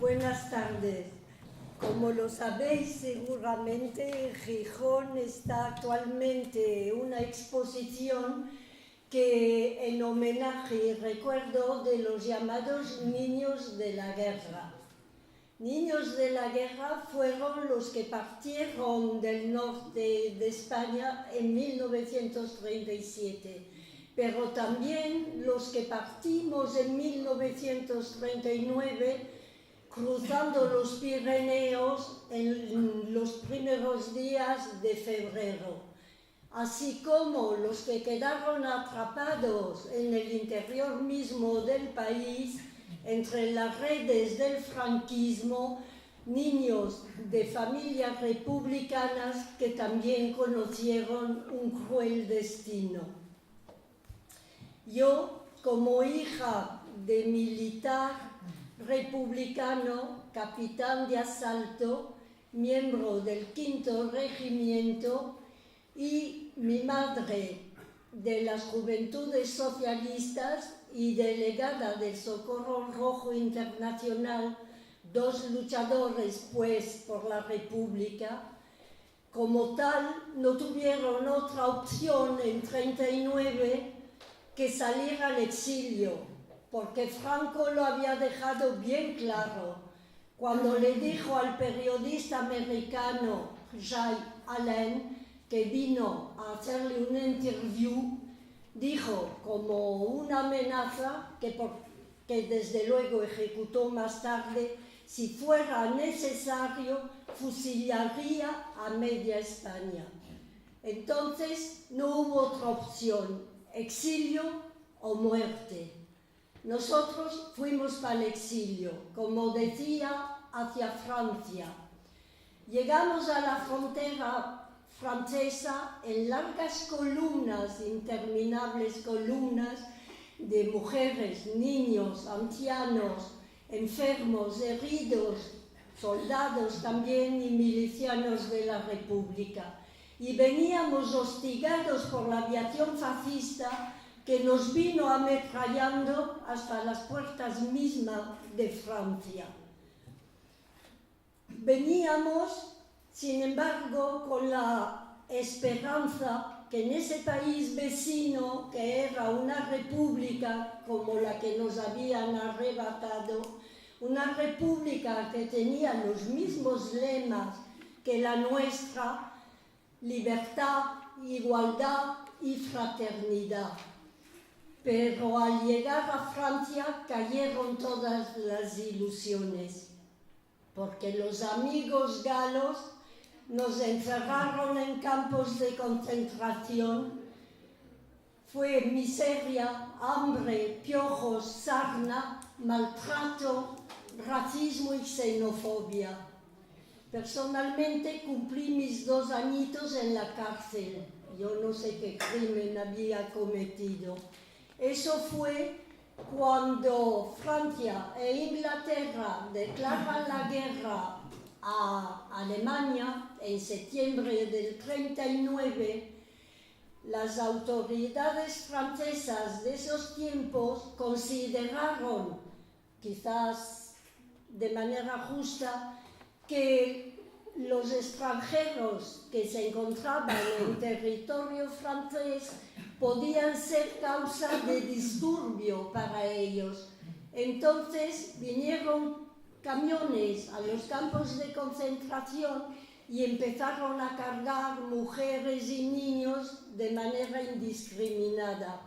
Buenas tardes. Como lo sabéis seguramente, en Gijón está actualmente una exposición que en homenaje y recuerdo de los llamados niños de la guerra. Niños de la guerra fueron los que partieron del norte de España en 1937, pero también los que partimos en 1939 cruzando los Pirineos en los primeros días de febrero, así como los que quedaron atrapados en el interior mismo del país, entre las redes del franquismo, niños de familias republicanas que también conocieron un cruel destino. Yo, como hija de militar republicano, capitán de asalto, miembro del 5º Regimiento, y mi madre de las Juventudes Socialistas y delegada del Socorro Rojo Internacional, dos luchadores pues por la República, como tal no tuvieron otra opción en 1939 que salir al exilio, porque Franco lo había dejado bien claro cuando le dijo al periodista americano Jay Allen, que vino a hacerle un interview, dijo como una amenaza que desde luego ejecutó más tarde: si fuera necesario, fusilaría a media España. Entonces no hubo otra opción, exilio o muerte. Nosotros fuimos para el exilio, como decía, hacia Francia. Llegamos a la frontera francesa en largas columnas, interminables columnas de mujeres, niños, ancianos, enfermos, heridos, soldados también y milicianos de la República. Y veníamos hostigados por la aviación fascista que nos vino ametrallando hasta las puertas mismas de Francia. Veníamos, sin embargo, con la esperanza que en ese país vecino, que era una república como la que nos habían arrebatado, una república que tenía los mismos lemas que la nuestra: libertad, igualdad y fraternidad. Pero al llegar a Francia cayeron todas las ilusiones, porque los amigos galos nos encerraron en campos de concentración. Fue miseria, hambre, piojos, sarna, maltrato, racismo y xenofobia. Personalmente cumplí mis 2 añitos en la cárcel. Yo no sé qué crimen había cometido. Eso fue cuando Francia e Inglaterra declaran la guerra a Alemania en septiembre del 39. Las autoridades francesas de esos tiempos consideraron, quizás de manera justa, que los extranjeros que se encontraban en territorio francés podían ser causa de disturbio para ellos. Entonces vinieron camiones a los campos de concentración y empezaron a cargar mujeres y niños de manera indiscriminada.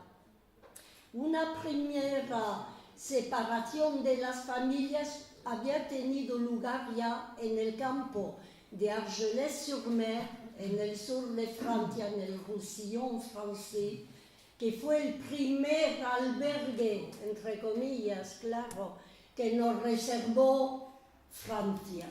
Una primera separación de las familias había tenido lugar ya en el campo de Argelès-sur-Mer, en el sur de Francia, en el Roussillon francés, que fue el primer albergue, entre comillas, claro, que nos reservó Francia.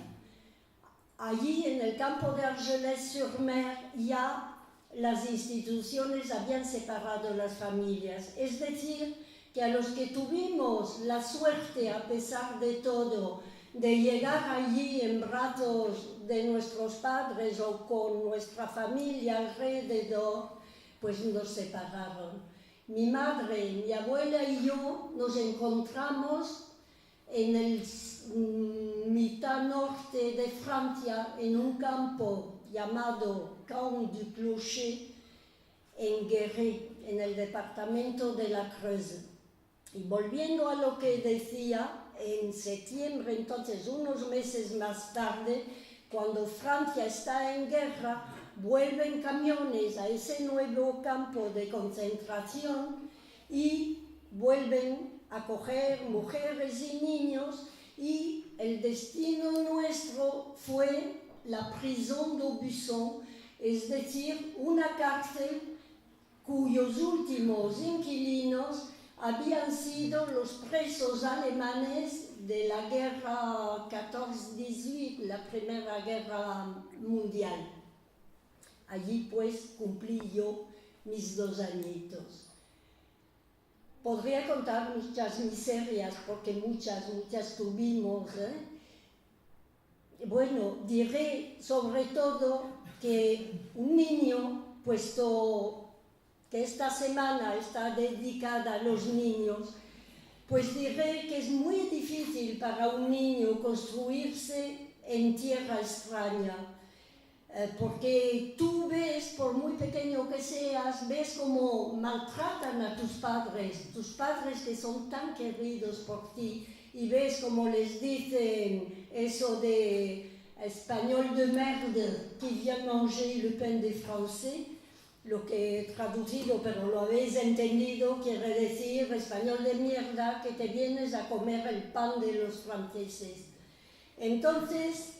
Allí, en el campo de Argelès-sur-Mer, ya las instituciones habían separado las familias. Es decir, que a los que tuvimos la suerte, a pesar de todo, de llegar allí en brazos de nuestros padres o con nuestra familia alrededor, pues nos separaron. Mi madre, mi abuela y yo nos encontramos en el mitad norte de Francia, en un campo llamado Camp du Clocher, en Guéret, en el departamento de la Creuse. Y volviendo a lo que decía, en septiembre, entonces unos meses más tarde, cuando Francia está en guerra, vuelven camiones a ese nuevo campo de concentración y vuelven a coger mujeres y niños, y el destino nuestro fue la prisión d'Aubusson, es decir, una cárcel cuyos últimos inquilinos habían sido los presos alemanes de la guerra 14-18, la primera guerra mundial. Allí pues cumplí yo mis 2 añitos. Podría contar muchas miserias, porque muchas tuvimos. Bueno, diré sobre todo que un niño, puesto que esta semana está dedicada a los niños, pues diré que es muy difícil para un niño construirse en tierra extraña, porque tú ves, por muy pequeño que seas, ves cómo maltratan a tus padres que son tan queridos por ti, y ves cómo les dicen eso de espagnol de merde, qui vient manger le pain des Français, lo que he traducido, pero lo habéis entendido, quiere decir español de mierda, que te vienes a comer el pan de los franceses. Entonces,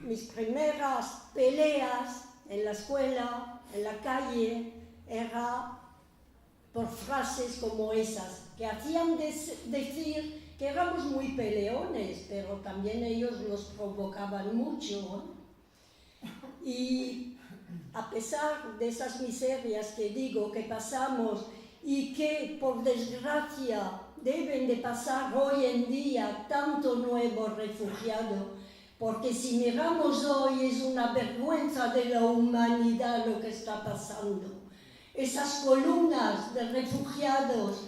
mis primeras peleas en la escuela, en la calle, era por frases como esas, que hacían decir que éramos muy peleones, pero también ellos nos provocaban mucho, ¿eh? Y a pesar de esas miserias que digo que pasamos y que por desgracia deben de pasar hoy en día tanto nuevo refugiado, porque si miramos hoy es una vergüenza de la humanidad lo que está pasando. Esas columnas de refugiados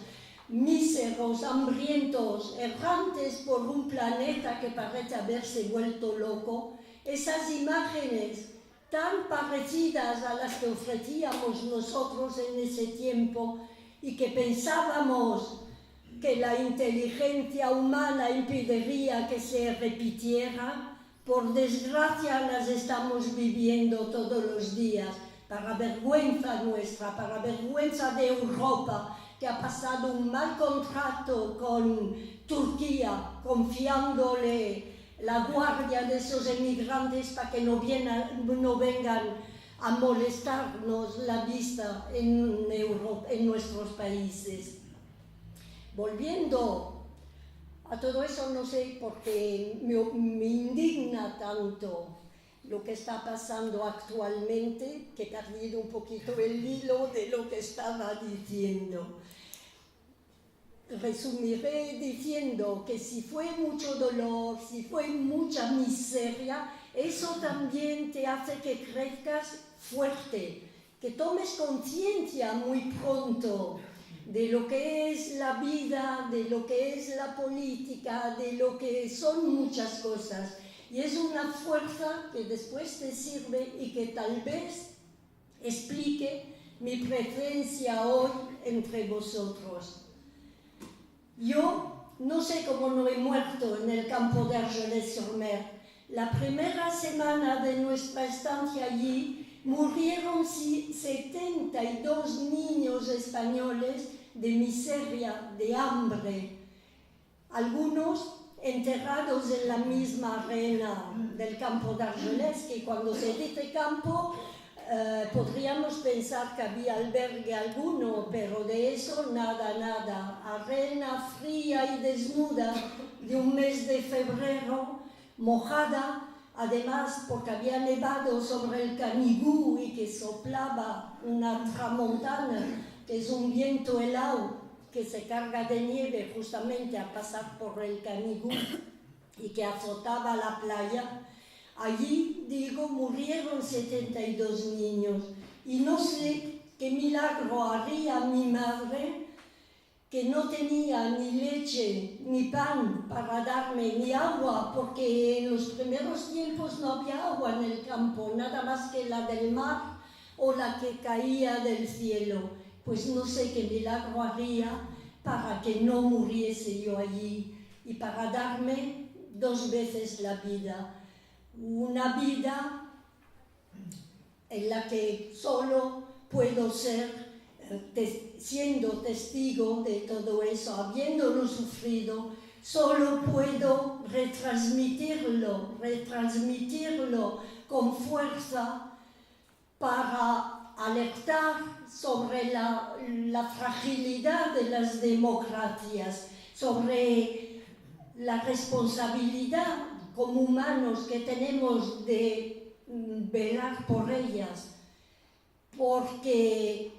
míseros, hambrientos, errantes por un planeta que parece haberse vuelto loco, esas imágenes tan parecidas a las que ofrecíamos nosotros en ese tiempo y que pensábamos que la inteligencia humana impediría que se repitiera, por desgracia las estamos viviendo todos los días, para vergüenza nuestra, para vergüenza de Europa, que ha pasado un mal contrato con Turquía, confiándole la guardia de esos emigrantes para que no vengan a molestarnos la vista en nuestros países. Volviendo a todo eso, no sé por qué me indigna tanto lo que está pasando actualmente, que he perdido un poquito el hilo de lo que estaba diciendo. Resumiré diciendo que si fue mucho dolor, si fue mucha miseria, eso también te hace que crezcas fuerte, que tomes conciencia muy pronto de lo que es la vida, de lo que es la política, de lo que son muchas cosas. Y es una fuerza que después te sirve y que tal vez explique mi presencia hoy entre vosotros. Yo no sé cómo no he muerto en el campo de Argelès-sur-Mer. La primera semana de nuestra estancia allí murieron 72 niños españoles de miseria, de hambre. Algunos enterrados en la misma arena del campo de Argelès, que cuando se dice campo podríamos pensar que había albergue alguno, pero de eso nada. Arena fría y desnuda de un mes de febrero, mojada, además porque había nevado sobre el Canigou y que soplaba una tramontana, que es un viento helado que se carga de nieve justamente a pasar por el Canigou y que azotaba la playa. Allí, digo, murieron 72 niños y no sé qué milagro haría mi madre que no tenía ni leche ni pan para darme, ni agua, porque en los primeros tiempos no había agua en el campo, nada más que la del mar o la que caía del cielo. Pues no sé qué milagro haría para que no muriese yo allí y para darme 2 veces la vida. Una vida en la que solo puedo ser, siendo testigo de todo eso, habiéndolo sufrido, solo puedo retransmitirlo con fuerza para alertar sobre la fragilidad de las democracias, sobre la responsabilidad como humanos que tenemos de velar por ellas, porque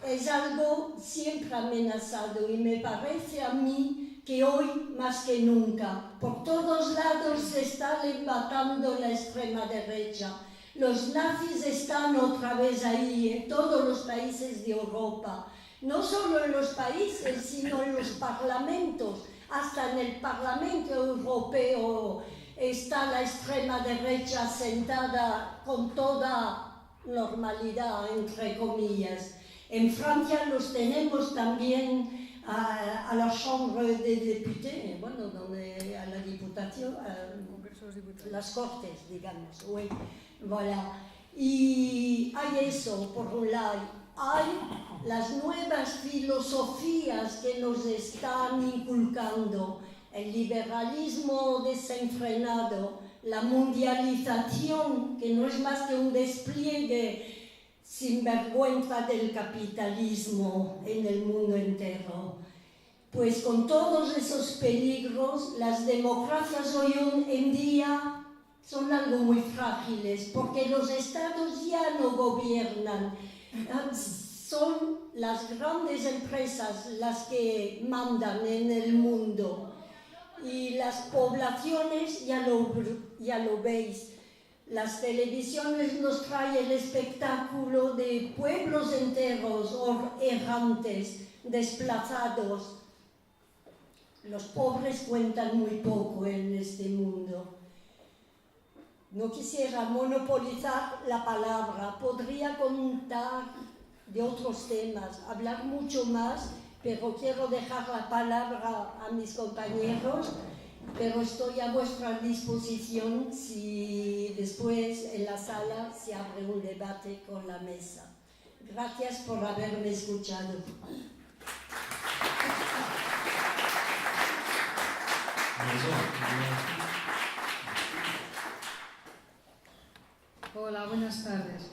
es algo siempre amenazado y me parece a mí que hoy más que nunca, por todos lados se está levantando la extrema derecha. Los nazis están otra vez ahí en todos los países de Europa, no solo en los países, sino en los parlamentos. Hasta en el Parlamento Europeo está la extrema derecha sentada con toda normalidad, entre comillas. En Francia los tenemos también a la Chambre des Députés, bueno, a la Diputación, las Cortes, digamos, oui, voilà. Y hay eso, por un lado, hay las nuevas filosofías que nos están inculcando, el liberalismo desenfrenado, la mundialización, que no es más que un despliegue sin vergüenza del capitalismo en el mundo entero. Pues con todos esos peligros, las democracias hoy en día son algo muy frágiles, porque los estados ya no gobiernan, son las grandes empresas las que mandan en el mundo, y las poblaciones, ya lo veis, las televisiones nos traen el espectáculo de pueblos enteros errantes, desplazados. Los pobres cuentan muy poco en este mundo. No quisiera monopolizar la palabra, podría contar de otros temas, hablar mucho más, pero quiero dejar la palabra a mis compañeros, pero estoy a vuestra disposición si después en la sala se abre un debate con la mesa. Gracias por haberme escuchado. Hola, buenas tardes.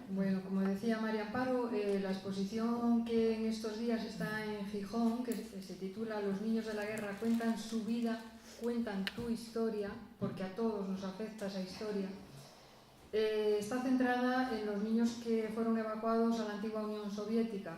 Bueno, como decía María Amparo, la exposición que en estos días está en Gijón, que se titula Los niños de la guerra cuentan su vida, cuentan tu historia, porque a todos nos afecta esa historia, está centrada en los niños que fueron evacuados a la antigua Unión Soviética.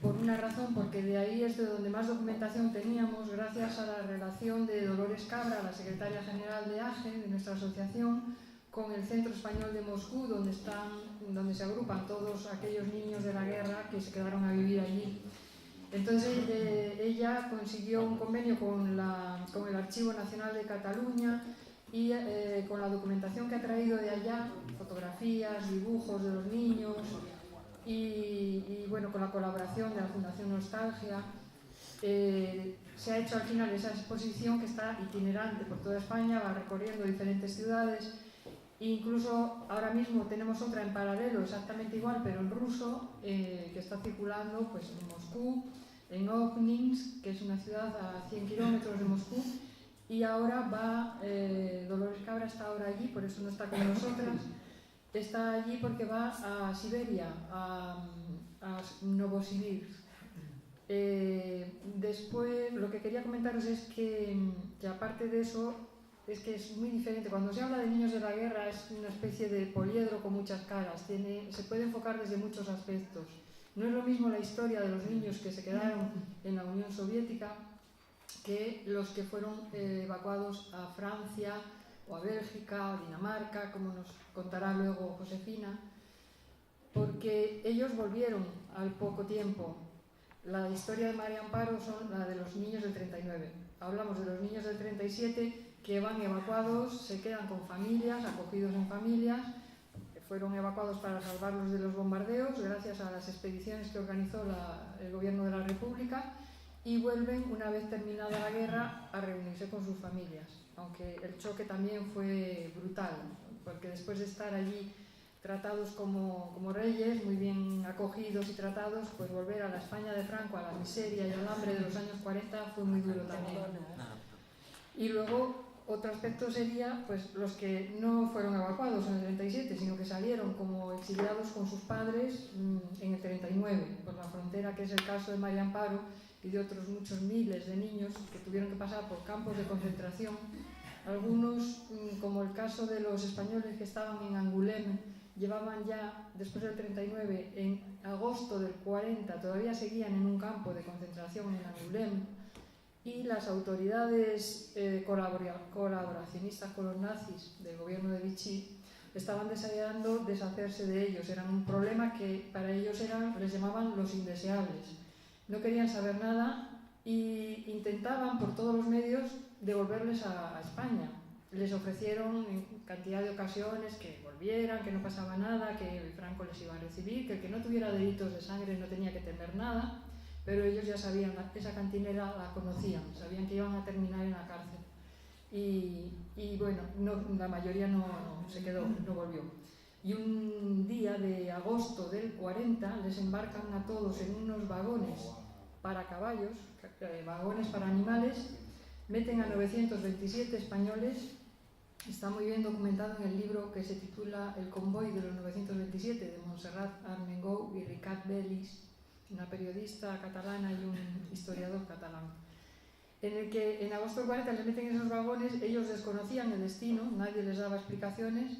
Por una razón, porque de ahí es de donde más documentación teníamos, gracias a la relación de Dolores Cabra, la secretaria general de AGE, de nuestra asociación, con el Centro Español de Moscú, donde se agrupan todos aquellos niños de la guerra que se quedaron a vivir allí. Entonces ella consiguió un convenio con el Archivo Nacional de Cataluña y con la documentación que ha traído de allá, fotografías, dibujos de los niños y bueno, con la colaboración de la Fundación Nostalgia, se ha hecho al final esa exposición que está itinerante por toda España, va recorriendo diferentes ciudades. Incluso ahora mismo tenemos otra en paralelo, exactamente igual, pero en ruso, que está circulando pues, en Moscú, en Obninsk, que es una ciudad a 100 kilómetros de Moscú, y ahora Dolores Cabra está ahora allí, por eso no está con nosotras, está allí porque va a Siberia, a Novosibirsk. Después, lo que quería comentaros es que aparte de eso, es que es muy diferente. Cuando se habla de niños de la guerra es una especie de poliedro con muchas caras, se puede enfocar desde muchos aspectos. No es lo mismo la historia de los niños que se quedaron en la Unión Soviética que los que fueron evacuados a Francia o a Bélgica o Dinamarca, como nos contará luego Josefina, porque ellos volvieron al poco tiempo. La historia de María Amparo son la de los niños del 39. Hablamos de los niños del 37 que van evacuados, se quedan con familias, acogidos en familias, fueron evacuados para salvarlos de los bombardeos gracias a las expediciones que organizó el gobierno de la República, y vuelven una vez terminada la guerra a reunirse con sus familias, aunque el choque también fue brutal, porque después de estar allí tratados como reyes, muy bien acogidos y tratados, pues volver a la España de Franco, a la miseria y al hambre de los años 40 fue muy duro también. Y luego otro aspecto sería pues los que no fueron evacuados en el 37, sino que salieron como exiliados con sus padres en el 39 por la frontera, que es el caso de María Amparo y de otros muchos miles de niños que tuvieron que pasar por campos de concentración. Algunos, como el caso de los españoles que estaban en Angoulême, llevaban ya, después del 39, en agosto del 40, todavía seguían en un campo de concentración en Angoulême, y las autoridades colaboracionistas con los nazis del gobierno de Vichy estaban deseando deshacerse de ellos. Eran un problema que para ellos les llamaban los indeseables. No querían saber nada e intentaban por todos los medios devolverles a España. Les ofrecieron en cantidad de ocasiones que volvieran, que no pasaba nada, que Franco les iba a recibir, que el que no tuviera delitos de sangre no tenía que temer nada, pero ellos ya sabían, esa cantinera la conocían, sabían que iban a terminar en la cárcel. Y bueno, la mayoría no se quedó, no volvió. Y un día de agosto del 40 les embarcan a todos en unos vagones para caballos, vagones para animales, meten a 927 españoles. Está muy bien documentado en el libro que se titula El convoy de los 927, de Montserrat Armengou y Ricard Bellis, una periodista catalana y un historiador catalán, en el que en agosto del 40 les meten en esos vagones. Ellos desconocían el destino, nadie les daba explicaciones,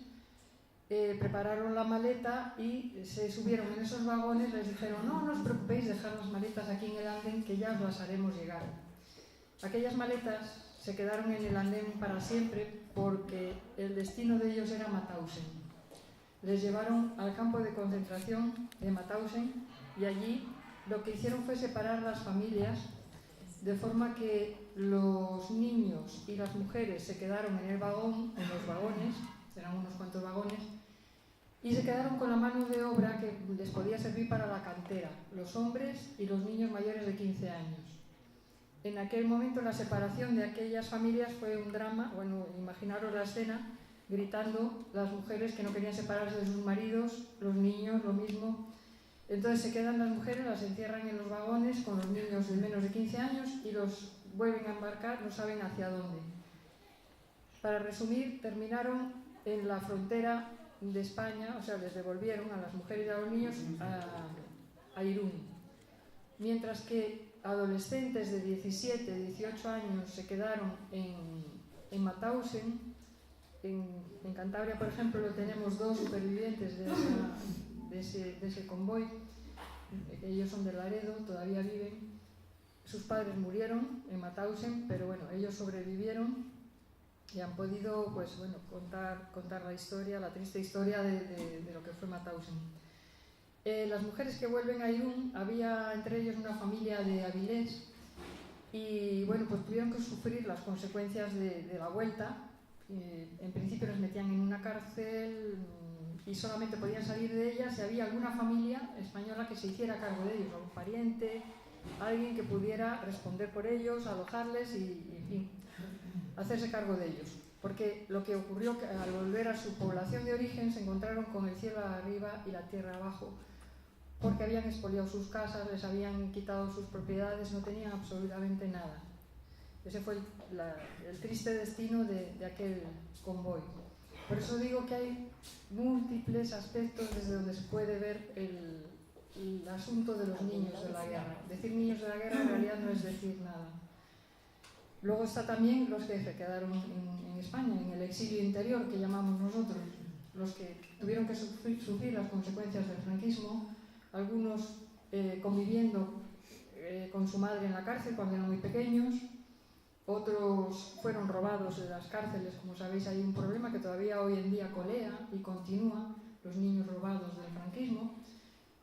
prepararon la maleta y se subieron en esos vagones. Les dijeron: no os preocupéis, dejad las maletas aquí en el andén, que ya os las haremos llegar. Aquellas maletas se quedaron en el andén para siempre porque el destino de ellos era Mauthausen. Les llevaron al campo de concentración de Mauthausen y allí lo que hicieron fue separar las familias, de forma que los niños y las mujeres se quedaron en los vagones, eran unos cuantos vagones, y se quedaron con la mano de obra que les podía servir para la cantera, los hombres y los niños mayores de 15 años. En aquel momento la separación de aquellas familias fue un drama. Bueno, imaginaros la escena, gritando las mujeres que no querían separarse de sus maridos, los niños lo mismo. Entonces se quedan las mujeres, las encierran en los vagones con los niños de menos de 15 años y los vuelven a embarcar, no saben hacia dónde. Para resumir, terminaron en la frontera de España, o sea, les devolvieron a las mujeres y a los niños a Irún. Mientras que adolescentes de 17, 18 años se quedaron en Mauthausen. En Cantabria, por ejemplo, tenemos 2 supervivientes de ese convoy. Ellos son de Laredo, todavía viven. Sus padres murieron en Mauthausen, pero bueno, ellos sobrevivieron y han podido, pues bueno, contar la historia, la triste historia de lo que fue Mauthausen. Las mujeres que vuelven a Irún, había entre ellos una familia de Avilés y bueno, pues tuvieron que sufrir las consecuencias de la vuelta. En principio les metían en una cárcel y solamente podían salir de ella si había alguna familia española que se hiciera cargo de ellos, algún pariente, alguien que pudiera responder por ellos, alojarles y en fin, hacerse cargo de ellos. Porque lo que ocurrió, que al volver a su población de origen se encontraron con el cielo arriba y la tierra abajo, porque habían expoliado sus casas, les habían quitado sus propiedades, no tenían absolutamente nada. Ese fue el triste destino de aquel convoy. Por eso digo que hay múltiples aspectos desde donde se puede ver el asunto de los niños de la guerra. Decir niños de la guerra en realidad no es decir nada. Luego está también los que se quedaron en España, en el exilio interior que llamamos nosotros, los que tuvieron que sufrir las consecuencias del franquismo, algunos conviviendo con su madre en la cárcel cuando eran muy pequeños, otros fueron robados de las cárceles. Como sabéis, hay un problema que todavía hoy en día colea y continúa, los niños robados del franquismo.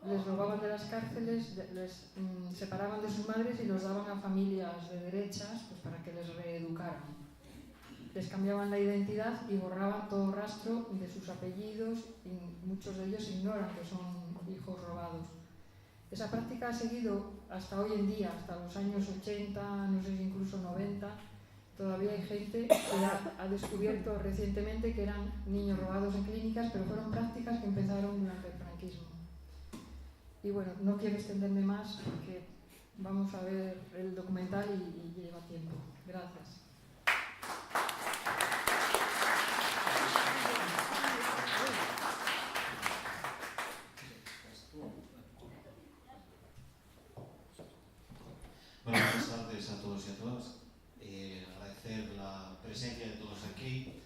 les robaban de las cárceles, les separaban de sus madres y los daban a familias de derechas pues, para que les reeducaran. Les cambiaban la identidad y borraban todo rastro de sus apellidos y muchos de ellos ignoran que son hijos robados. Esa práctica ha seguido hasta hoy en día, hasta los años 80, no sé si incluso 90. Todavía hay gente que ha descubierto recientemente que eran niños robados en clínicas, pero fueron prácticas que empezaron durante el franquismo. Y bueno, no quiero extenderme más porque vamos a ver el documental y lleva tiempo. Gracias. Bueno, buenas tardes a todos y a todas. Agradecer la presencia de todos aquí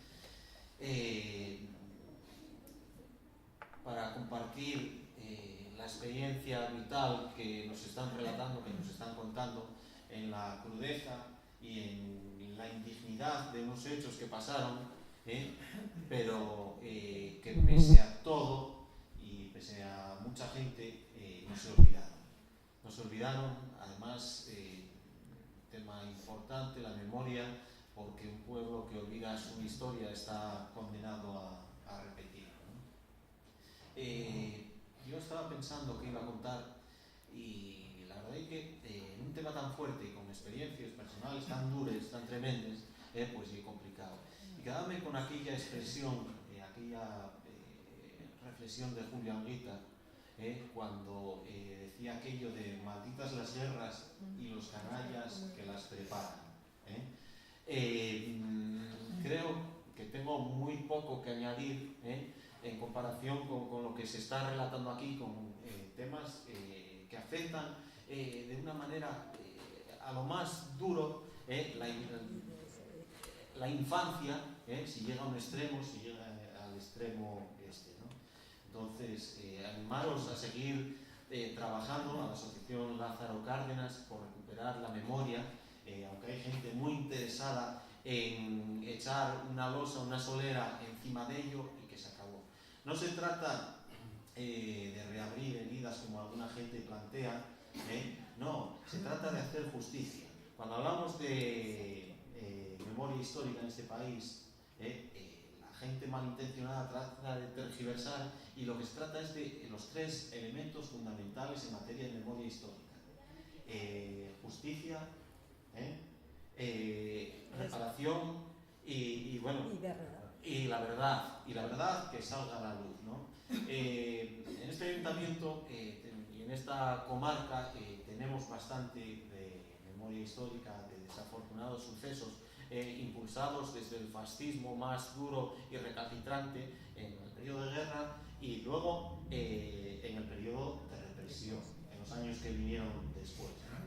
para compartir la experiencia vital que nos están relatando, que nos están contando en la crudeza y en la indignidad de unos hechos que pasaron, pero que pese a todo y pese a mucha gente no se olvidaron. No se olvidaron, además, tema importante, la memoria, porque un pueblo que olvida su historia está condenado a repetirlo, ¿no? Yo estaba pensando que iba a contar, y la verdad es que en un tema tan fuerte y con experiencias personales tan duras, tan tremendas, pues es complicado. Y quedarme con aquella expresión, aquella reflexión de Julio Anguita, cuando decía aquello de malditas las guerras y los canallas que las preparan. Creo que tengo muy poco que añadir en comparación con lo que se está relatando aquí, con temas que afectan de una manera a lo más duro la infancia, si llega a un extremo, si llega al extremo este, ¿no? Entonces, animaros a seguir trabajando a la Asociación Lázaro Cárdenas por recuperar la memoria, aunque hay gente muy interesada en echar una losa, una solera encima de ello y que se acabó. No se trata de reabrir heridas como alguna gente plantea, no, se trata de hacer justicia. Cuando hablamos de memoria histórica en este país, la gente malintencionada trata de tergiversar, y lo que se trata es de los tres elementos fundamentales en materia de memoria histórica: justicia, reparación y bueno, y la verdad que salga a la luz, ¿no? En este ayuntamiento y en esta comarca tenemos bastante de memoria histórica, de desafortunados sucesos impulsados desde el fascismo más duro y recalcitrante en el periodo de guerra y luego en el periodo de represión, en los años que vinieron después, ¿no?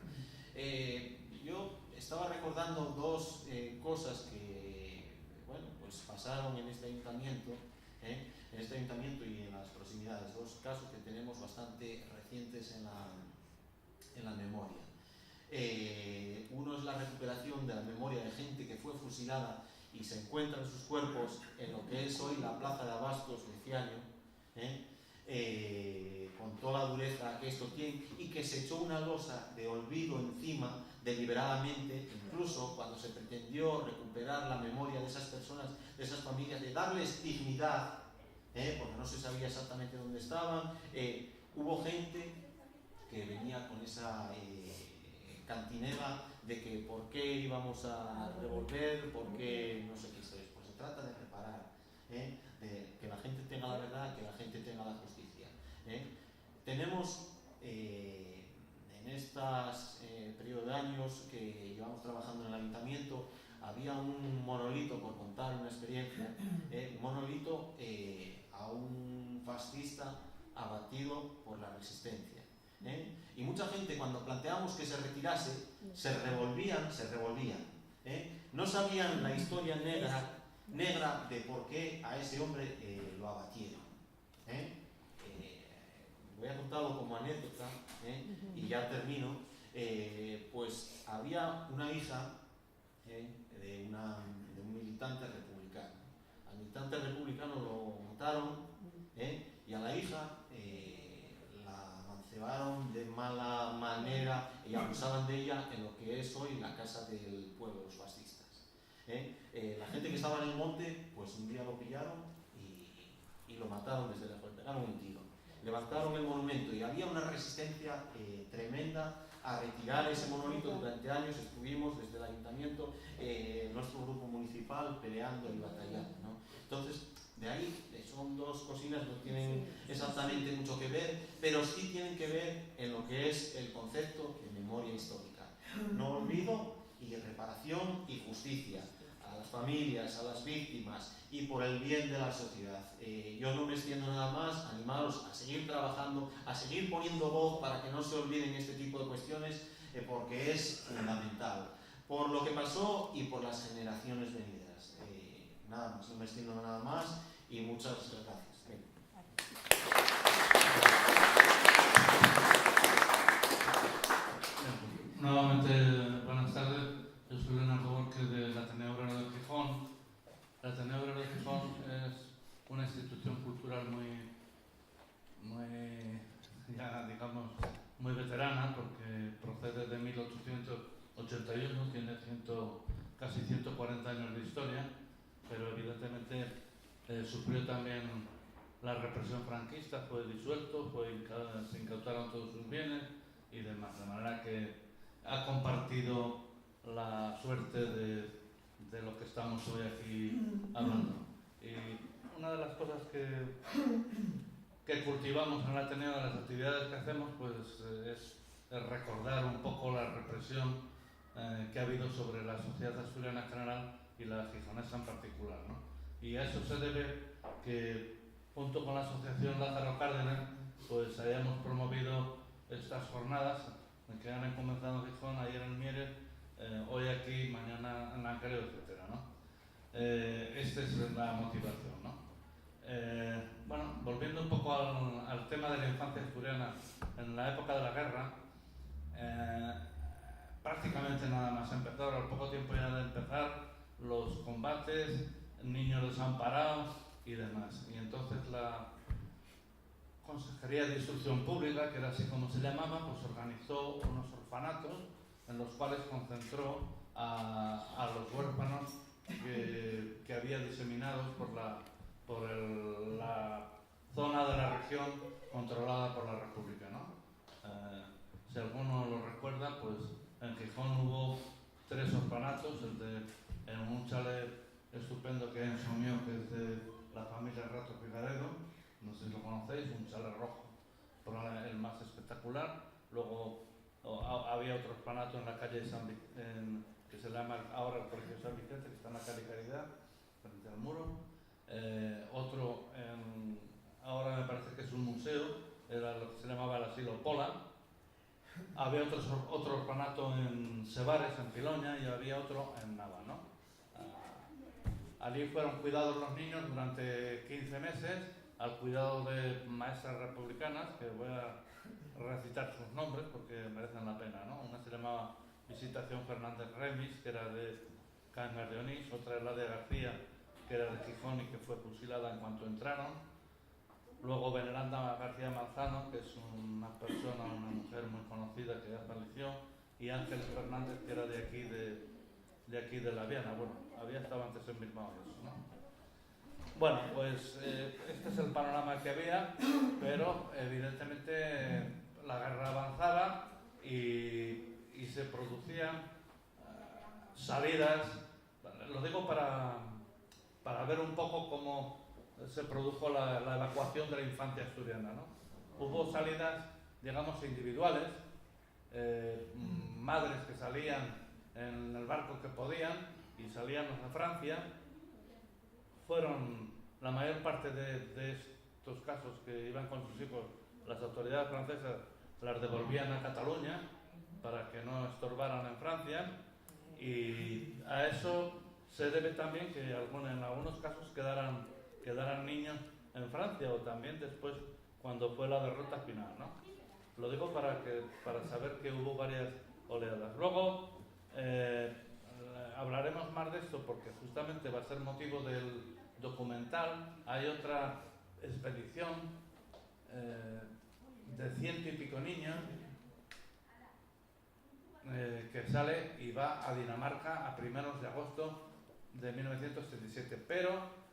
Yo estaba recordando dos cosas que bueno, pues pasaron en este ayuntamiento y en las proximidades, dos casos que tenemos bastante recientes en la memoria. Uno es la recuperación de la memoria de gente que fue fusilada y se encuentran sus cuerpos en lo que es hoy la plaza de Abastos de Ciaño, con toda la dureza que esto tiene, y que se echó una losa de olvido encima deliberadamente, incluso cuando se pretendió recuperar la memoria de esas personas, de esas familias, de darles dignidad, porque no se sabía exactamente dónde estaban. Hubo gente que venía con esa cantinela de que por qué íbamos a revolver, por qué no sé qué es. Pues se trata de reparar, de que la gente tenga la verdad, que la gente tenga la justicia. Tenemos en estos periodo de años que llevamos trabajando en el ayuntamiento, había un monolito, por contar una experiencia, un monolito a un fascista abatido por la resistencia. Y mucha gente, cuando planteamos que se retirase, se revolvían. No sabían la historia negra de por qué a ese hombre lo abatieron. Voy a contarlo como anécdota y ya termino. Pues había una hija de un militante republicano. Al militante republicano lo mataron, y a la hija la de mala manera y abusaban de ella en lo que es hoy la Casa del Pueblo, los fascistas. La gente que estaba en el monte, pues un día lo pillaron y lo mataron desde lejos, le pegaron un tiro. Levantaron el monumento y había una resistencia tremenda a retirar ese monolito. Durante años estuvimos desde el ayuntamiento, nuestro grupo municipal, peleando y batallando, ¿no? Entonces, de ahí son dos cocinas, no tienen exactamente mucho que ver, pero sí tienen que ver en lo que es el concepto de memoria histórica. No olvido y reparación y justicia a las familias, a las víctimas y por el bien de la sociedad. Yo no me extiendo nada más, animaros a seguir trabajando, a seguir poniendo voz para que no se olviden este tipo de cuestiones, porque es fundamental, por lo que pasó y por las generaciones venideras. Nada más, no me extiendo nada más y muchas gracias. Nuevamente, buenas tardes. Yo soy Leonardo Borges del Ateneo Obrero de Gijón. El Ateneo Obrero de Gijón es una institución cultural muy ya digamos, muy veterana, porque procede de 1881, tiene casi 140 años de historia, pero evidentemente sufrió también la represión franquista, fue disuelto, se incautaron todos sus bienes y demás, de manera que ha compartido la suerte de lo que estamos hoy aquí hablando. Y una de las cosas que cultivamos en el Ateneo, de las actividades que hacemos, pues es recordar un poco la represión que ha habido sobre la sociedad asturiana en general y la gijonesa en particular, ¿no? Y a eso se debe que, junto con la asociación Lázaro Cárdenas, pues hayamos promovido estas jornadas que han comenzado en Gijón, ayer en Mieres, hoy aquí, mañana en Lancareo, etc., ¿no? Esta es la motivación, ¿no? Bueno, volviendo un poco al tema de la infancia asturiana, en la época de la guerra, prácticamente nada más empezar, al poco tiempo ya de empezar, los combates, niños desamparados y demás. Y entonces la Consejería de Instrucción Pública, que era así como se llamaba, pues organizó unos orfanatos en los cuales concentró a los huérfanos que había diseminados por la zona de la región controlada por la República, ¿no? Si alguno lo recuerda, pues en Gijón hubo 3 orfanatos, en un chalet estupendo que hay en Somió, que es de la familia Rato Figaredo, no sé si lo conocéis, un chalet rojo, el más espectacular. Luego había otro orfanato en la calle que se llama ahora el Colegio San Vicente, que está en la calle Caridad, frente al muro. Otro, ahora me parece que es un museo, era lo que se llamaba el Asilo Pola. Había otro orfanato en Sebares, en Piloña, y había otro en Nava, ¿no? Allí fueron cuidados los niños durante 15 meses, al cuidado de maestras republicanas, que voy a recitar sus nombres porque merecen la pena, ¿no? Una se llamaba Visitación Fernández Remis, que era de Cangas de Onís, otra es la de García, que era de Gijón y que fue fusilada en cuanto entraron. Luego Veneranda García Manzano, que es una mujer muy conocida que ya falleció, y Ángel Fernández, que era de aquí de La Viana. Bueno, había estado antes en Bilbao, ¿no? Bueno, pues este es el panorama que había, pero evidentemente la guerra avanzaba y se producían salidas. Lo digo para ver un poco cómo se produjo la evacuación de la infancia asturiana, ¿no? Hubo salidas, digamos, individuales, madres que salían en el barco que podían y salían hacia Francia. Fueron la mayor parte de estos casos que iban con sus hijos, las autoridades francesas las devolvían a Cataluña para que no estorbaran en Francia, y a eso se debe también que en algunos casos quedaran niños en Francia, o también después cuando fue la derrota final, ¿no? Lo digo para saber que hubo varias oleadas. Luego hablaremos más de esto porque justamente va a ser motivo del documental. Hay otra expedición de 100 y pico niños que sale y va a Dinamarca a primeros de agosto de 1937. Pero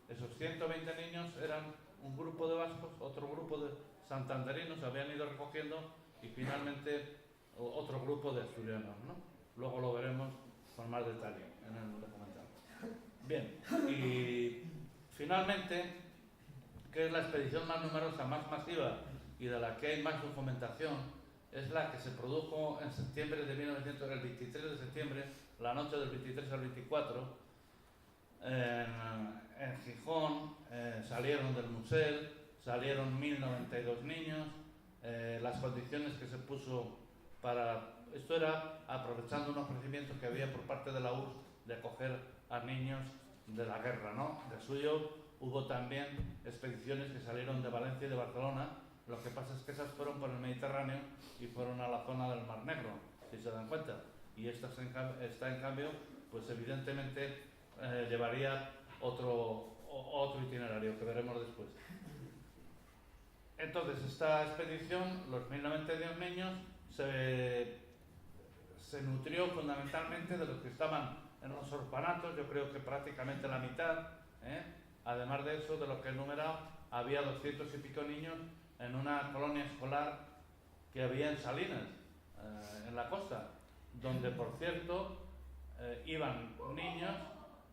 esos 120 niños eran un grupo de vascos, otro grupo de santanderinos, habían ido recogiendo, y finalmente otro grupo de asturianos, ¿no? Luego lo veremos con más detalle en el documental. Bien, y finalmente, que es la expedición más numerosa, más masiva y de la que hay más documentación, es la que se produjo en septiembre de 1900, el 23 de septiembre, la noche del 23 al 24, en Gijón. Salieron del Musel, salieron 1092 niños. Las condiciones que se puso para... Esto era aprovechando un ofrecimiento que había por parte de la URSS de acoger a niños de la guerra, ¿no? De suyo hubo también expediciones que salieron de Valencia y de Barcelona. Lo que pasa es que esas fueron por el Mediterráneo y fueron a la zona del Mar Negro, si se dan cuenta. Y esta en cambio, pues evidentemente llevaría otro itinerario que veremos después. Entonces, esta expedición, los 1092 niños, se nutrió fundamentalmente de los que estaban en los orfanatos. Yo creo que prácticamente la mitad, además de eso, de lo que he enumerado, había 200 y pico niños en una colonia escolar que había en Salinas, en la costa, donde, por cierto, iban niños,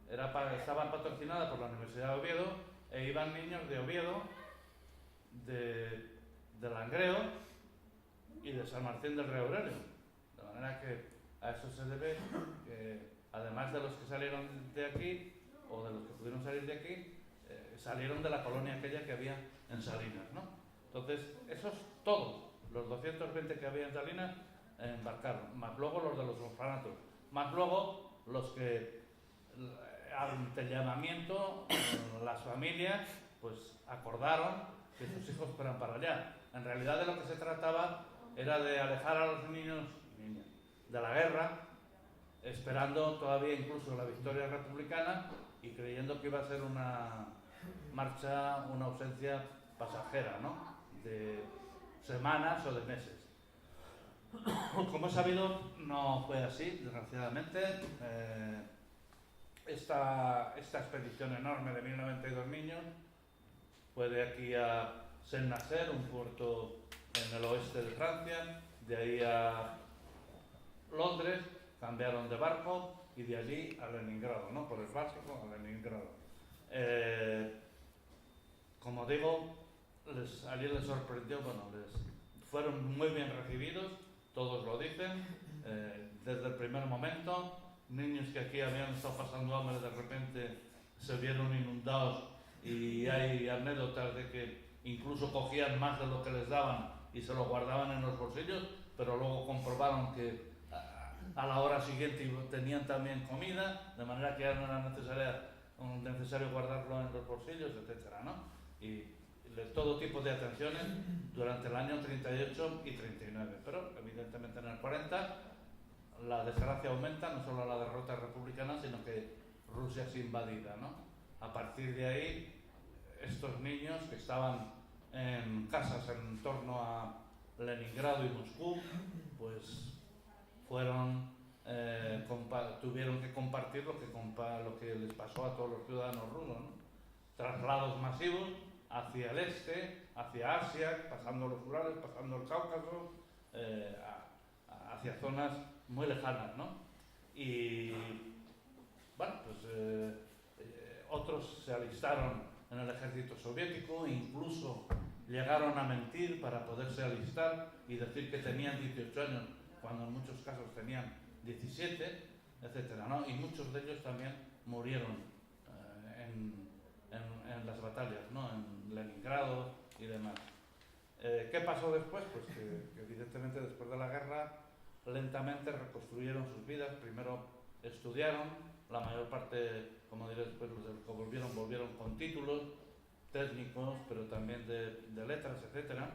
estaban patrocinadas por la Universidad de Oviedo, e iban niños de Oviedo, de Langreo y de San Martín del Rey Aurelio. De manera que a eso se debe que, además de los que salieron de aquí, o de los que pudieron salir de aquí, salieron de la colonia aquella que había en Salinas, ¿no? Entonces, esos todos, los 220 que había en Salinas, embarcaron, más luego los de los orfanatos, más luego los que, ante el llamamiento, las familias, pues acordaron que sus hijos fueran para allá. En realidad, de lo que se trataba era de alejar a los niños y niñas de la guerra, esperando todavía incluso la victoria republicana y creyendo que iba a ser una marcha, una ausencia pasajera, ¿no? De semanas o de meses. Como he sabido, no fue así, desgraciadamente. Esta expedición enorme de 1092 niños fue de aquí a Saint-Nazaire, un puerto en el oeste de Francia, de ahí a Londres, cambiaron de barco y de allí a Leningrado, ¿no? Por el Báltico a Leningrado. Como digo, allí les sorprendió, fueron muy bien recibidos, todos lo dicen, desde el primer momento. Niños que aquí habían estado pasando hambre, de repente se vieron inundados, y hay anécdotas de que incluso cogían más de lo que les daban y se lo guardaban en los bolsillos, pero luego comprobaron que a la hora siguiente tenían también comida, de manera que ya no era necesario guardarlo en los bolsillos, etcétera, ¿no? Y todo tipo de atenciones durante el año 38 y 39, pero evidentemente en el 40 la desgracia aumenta, no solo la derrota republicana, sino que Rusia es invadida, ¿no? A partir de ahí, estos niños que estaban en casas en torno a Leningrado y Moscú, pues tuvieron que compartir lo que les pasó a todos los ciudadanos rusos, ¿no? Traslados masivos hacia el este, hacia Asia, pasando los Urales, pasando el Cáucaso, hacia zonas muy lejanas, ¿no? Y bueno, pues otros se alistaron en el ejército soviético, incluso llegaron a mentir para poderse alistar y decir que tenían 18 años, cuando en muchos casos tenían 17, etcétera, ¿no? Y muchos de ellos también murieron en las batallas, ¿no? En Leningrado y demás. ¿Qué pasó después? Pues que evidentemente después de la guerra lentamente reconstruyeron sus vidas. Primero estudiaron, la mayor parte, como diré después, los que volvieron con títulos técnicos, pero también de letras, etcétera.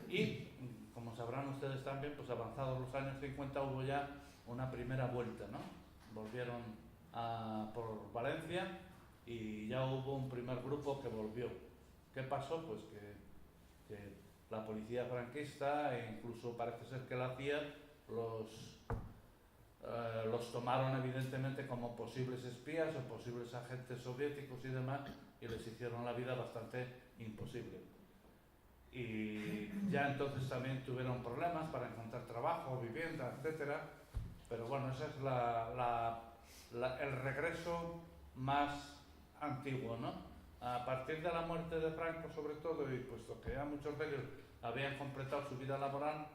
Y, como sabrán ustedes también, pues avanzados los años 50 hubo ya una primera vuelta, ¿no? Volvieron por Valencia y ya hubo un primer grupo que volvió. ¿Qué pasó? Pues que la policía franquista, e incluso parece ser que la CIA, los tomaron evidentemente como posibles espías o posibles agentes soviéticos y demás, y les hicieron la vida bastante imposible. Y ya entonces también tuvieron problemas para encontrar trabajo, vivienda, etcétera. Pero bueno, ese es el regreso más antiguo, ¿no? A partir de la muerte de Franco, sobre todo, y puesto que ya muchos de ellos habían completado su vida laboral,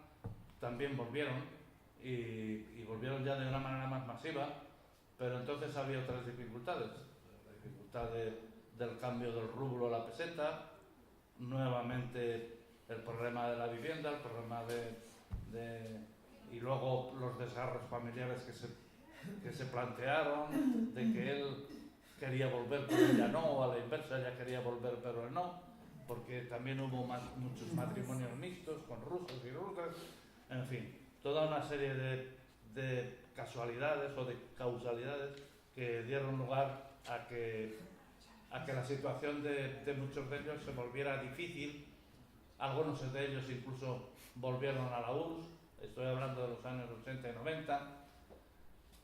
también volvieron, y volvieron ya de una manera más masiva, pero entonces había otras dificultades. La dificultad del cambio del rublo a la peseta, nuevamente el problema de la vivienda, el problema y luego los desgarros familiares que se plantearon, de que él quería volver pero ella no, o a la inversa, ella quería volver pero él no, porque también hubo muchos matrimonios mixtos con rusos y rusas, en fin, toda una serie de casualidades o de causalidades que dieron lugar a que la situación de muchos de ellos se volviera difícil. Algunos de ellos incluso volvieron a la URSS, estoy hablando de los años 80 y 90,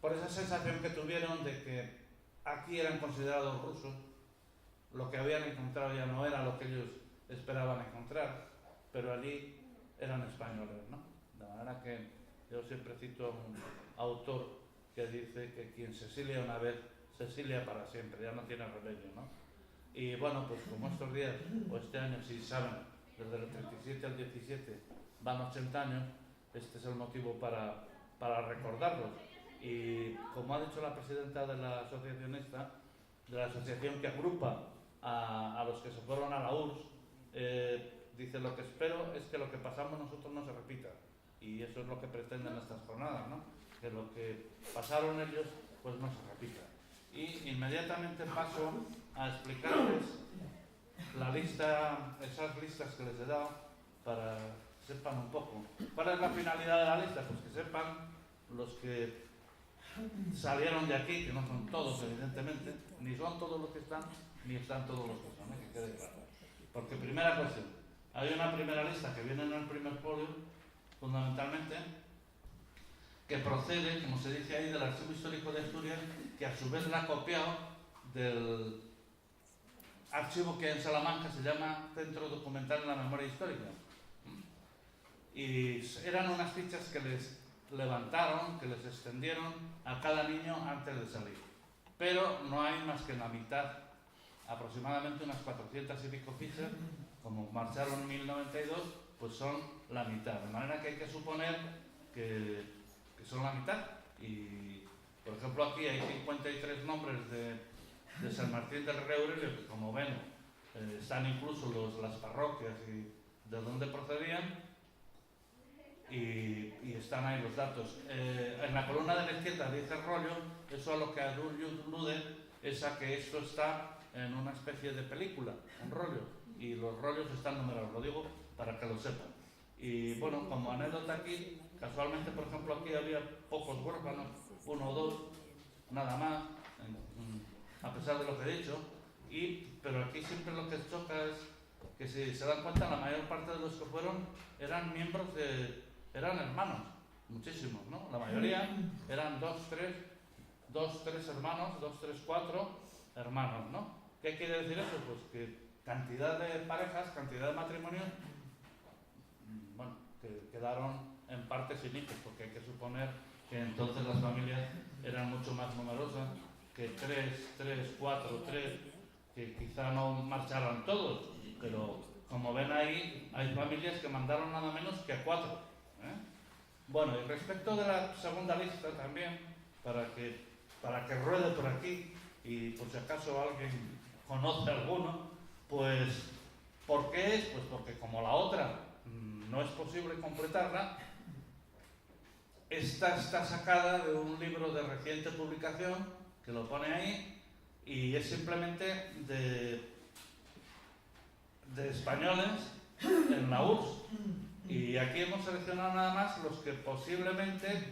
por esa sensación que tuvieron de que aquí eran considerados rusos, lo que habían encontrado ya no era lo que ellos esperaban encontrar, pero allí eran españoles, ¿no? De manera que yo siempre cito a un autor que dice que quien se exilia una vez, se exilia para siempre, ya no tiene remedio, ¿no? Y bueno, pues como estos días, o este año, si saben, desde el 37 al 17 van 80 años, este es el motivo para recordarlos. Y como ha dicho la presidenta de la asociación esta, de la asociación que agrupa a los que se fueron a la URSS, dice: lo que espero es que lo que pasamos nosotros no se repita. Y eso es lo que pretenden estas jornadas, ¿no? Que lo que pasaron ellos pues no se repita. Y inmediatamente paso a explicarles la lista, esas listas que les he dado, para que sepan un poco. ¿Cuál es la finalidad de la lista? Pues que sepan los que salieron de aquí, que no son todos evidentemente, ni son todos los que están, ni están todos los que son, que quede claro. Porque primera cuestión, hay una primera lista que viene en el primer folio, fundamentalmente, que procede, como se dice ahí, del Archivo Histórico de Asturias, que a su vez la ha copiado del archivo que en Salamanca se llama Centro Documental en la Memoria Histórica. Y eran unas fichas que les levantaron, que les extendieron a cada niño antes de salir. Pero no hay más que la mitad, aproximadamente unas 400 y pico fichas, como marcharon en 1092, pues son la mitad. De manera que hay que suponer que son la mitad. Y, por ejemplo, aquí hay 53 nombres de San Martín del Rey Aurelio, que como ven, están incluso las parroquias y de dónde procedían. Y están ahí los datos. En la columna de la izquierda dice rollo, eso a lo que alude es a que esto está en una especie de película, un rollo, y los rollos están numerados, lo digo para que lo sepan. Y bueno, como anécdota aquí, casualmente, por ejemplo, aquí había pocos huérfanos, uno o dos, nada más, a pesar de lo que he dicho, pero aquí siempre lo que choca es que, si se dan cuenta, la mayor parte de los que fueron eran miembros eran hermanos, muchísimos, ¿no? La mayoría eran 2, 3 hermanos, 2, 3, 4 hermanos, ¿no? ¿Qué quiere decir eso? Pues que cantidad de parejas, cantidad de matrimonios, bueno, que quedaron en parte sin hijos, porque hay que suponer que entonces las familias eran mucho más numerosas, que 3, 4, que quizá no marcharan todos, pero como ven ahí, hay familias que mandaron nada menos que a 4. Bueno, y respecto de la segunda lista también, para que ruede por aquí, y por si acaso alguien conoce alguno, pues ¿por qué es? Pues porque como la otra no es posible completarla, esta está sacada de un libro de reciente publicación, que lo pone ahí, y es simplemente de españoles en la URSS. Y aquí hemos seleccionado nada más los que posiblemente,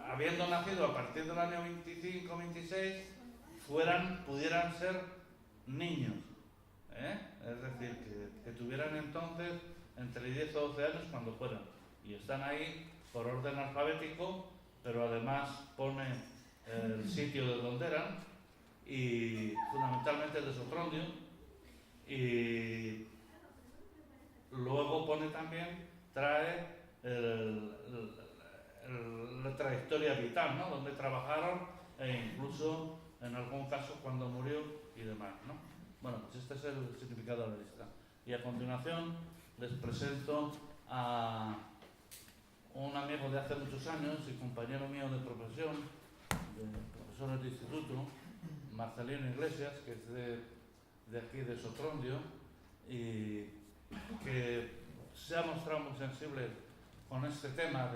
habiendo nacido a partir del año 25-26, pudieran ser niños. Es decir, que tuvieran entonces entre 10 o 12 años cuando fueran. Y están ahí por orden alfabético, pero además pone el sitio de donde eran y fundamentalmente de Sotrondio, y luego pone también, trae la trayectoria vital, ¿no? Donde trabajaron e incluso en algún caso cuando murió y demás, ¿no? Bueno, pues este es el significado de la lista. Y a continuación les presento a un amigo de hace muchos años y compañero mío de profesión, de profesores de instituto, Marcelino Iglesias, que es de aquí de Sotrondio, y que se ha mostrado muy sensible con este tema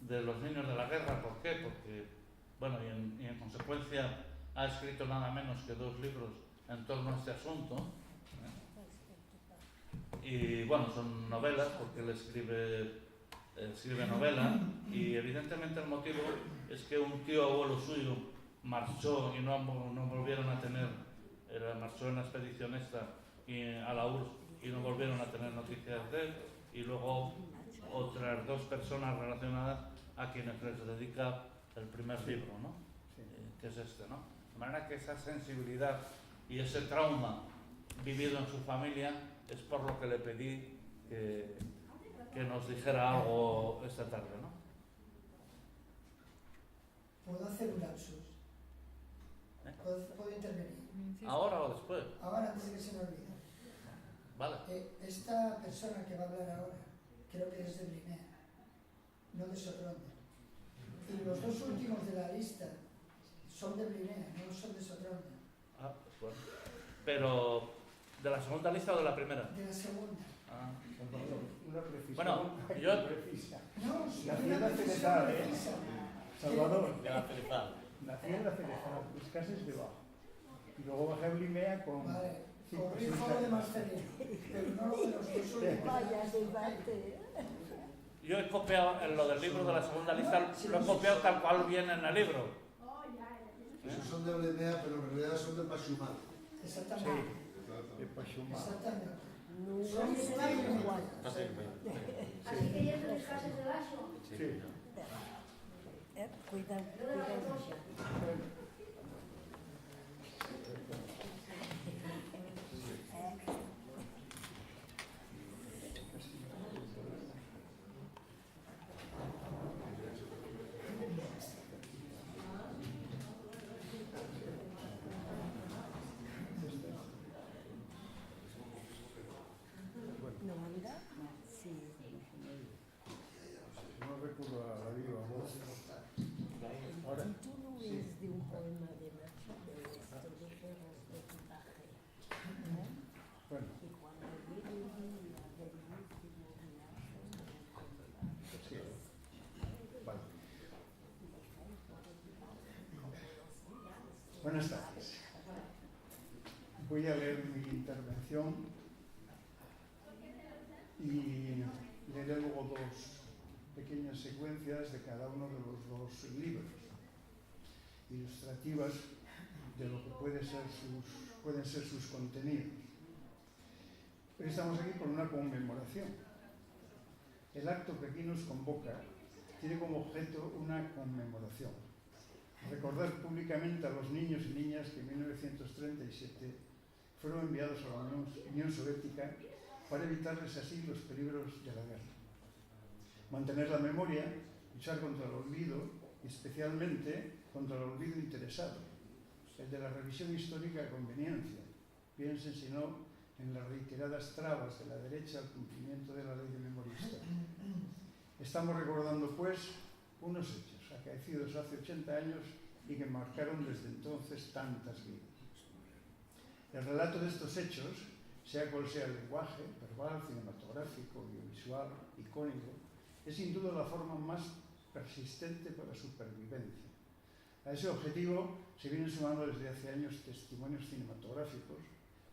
de los niños de la guerra. ¿Por qué? Porque, bueno, y en consecuencia ha escrito nada menos que 2 libros en torno a este asunto, ¿eh? Y bueno, son novelas, porque él escribe novela, y evidentemente el motivo es que un tío abuelo suyo marchó y no volvieron a tener, marchó en la expedición esta a la URSS y no volvieron a tener noticias de él, y luego otras 2 personas relacionadas a quienes les dedica el primer libro, ¿no? Que es este, ¿no? De manera que esa sensibilidad y ese trauma vivido en su familia es por lo que le pedí que nos dijera algo esta tarde, ¿no? ¿Puedo hacer un lapsus? ¿Puedo intervenir? ¿Ahora o después? Ahora, antes de que se me olvide. Vale. Esta persona que va a hablar ahora, creo que es de Blinea, no de Sotrondio. Y los 2 últimos de la lista son de Blinea, no son de Sotrondio. Ah, pues bueno. Pero, ¿de la segunda lista o de la primera? De la segunda. Ah. Una precisión. Bueno, yo... Precisa. No, sí, Nació una en la precisión Cerezal, precisa. Salvador. De la Cerezal. Nació en la Cerezal, los cases debajo. Y luego bajé a Blimea con... Vale, 5 o 6 corrijo lo de años. Marcelino, pero no lo de los 2 últimos. Vaya debate. Yo he copiado en lo del libro de la segunda lista, lo he copiado tal cual viene en el libro. Esos son de Blemea, pero en realidad son de Pachumal. Exactamente. De Pachumá. Exactamente. No es igual. Así que ya te descanses de lazo. Sí. Cuidado. ¿No manda? Sí. No recurro a la viva voz. Ahora, El título es de un poema de Machado, esto de Perros de Pipaje. bueno, Y cuando llegue el día del último viaje, sí. Vale. Buenas tardes. Voy a leer mi intervención y leeré luego 2 pequeñas secuencias de cada uno de los 2 libros, ilustrativas de lo que pueden ser sus contenidos. Hoy estamos aquí por una conmemoración. El acto que aquí nos convoca tiene como objeto una conmemoración. Recordar públicamente a los niños y niñas que en 1937 fueron enviados a la Unión Soviética para evitarles así los peligros de la guerra. Mantener la memoria, luchar contra el olvido y especialmente contra el olvido interesado, el de la revisión histórica a conveniencia. Piensen, si no, en las reiteradas trabas de la derecha al cumplimiento de la ley de memoria histórica. Estamos recordando, pues, unos hechos acaecidos hace 80 años y que marcaron desde entonces tantas vidas. El relato de estos hechos, sea cual sea el lenguaje, verbal, cinematográfico, audiovisual, icónico, es sin duda la forma más persistente para su supervivencia. A ese objetivo se vienen sumando desde hace años testimonios cinematográficos,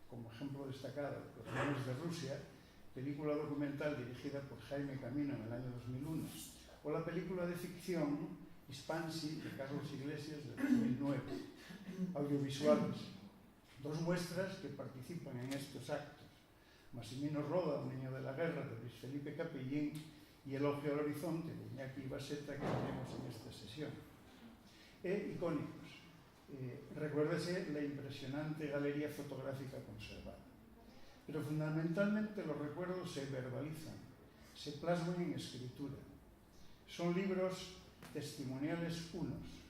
como ejemplo destacado Los Leones de Rusia, película documental dirigida por Jaime Camino en el año 2001, o la película de ficción Hispansi de Carlos Iglesias de 2009. Audiovisuales, 2 muestras que participan en estos actos: Massimino Roda, Un niño de la guerra, de Luis Felipe Capellín, y Elogio al horizonte de Iñaki Baseta que tenemos en esta sesión. E icónicos. Recuérdese la impresionante galería fotográfica conservada. Pero fundamentalmente los recuerdos se verbalizan, se plasman en escritura. Son libros testimoniales unos.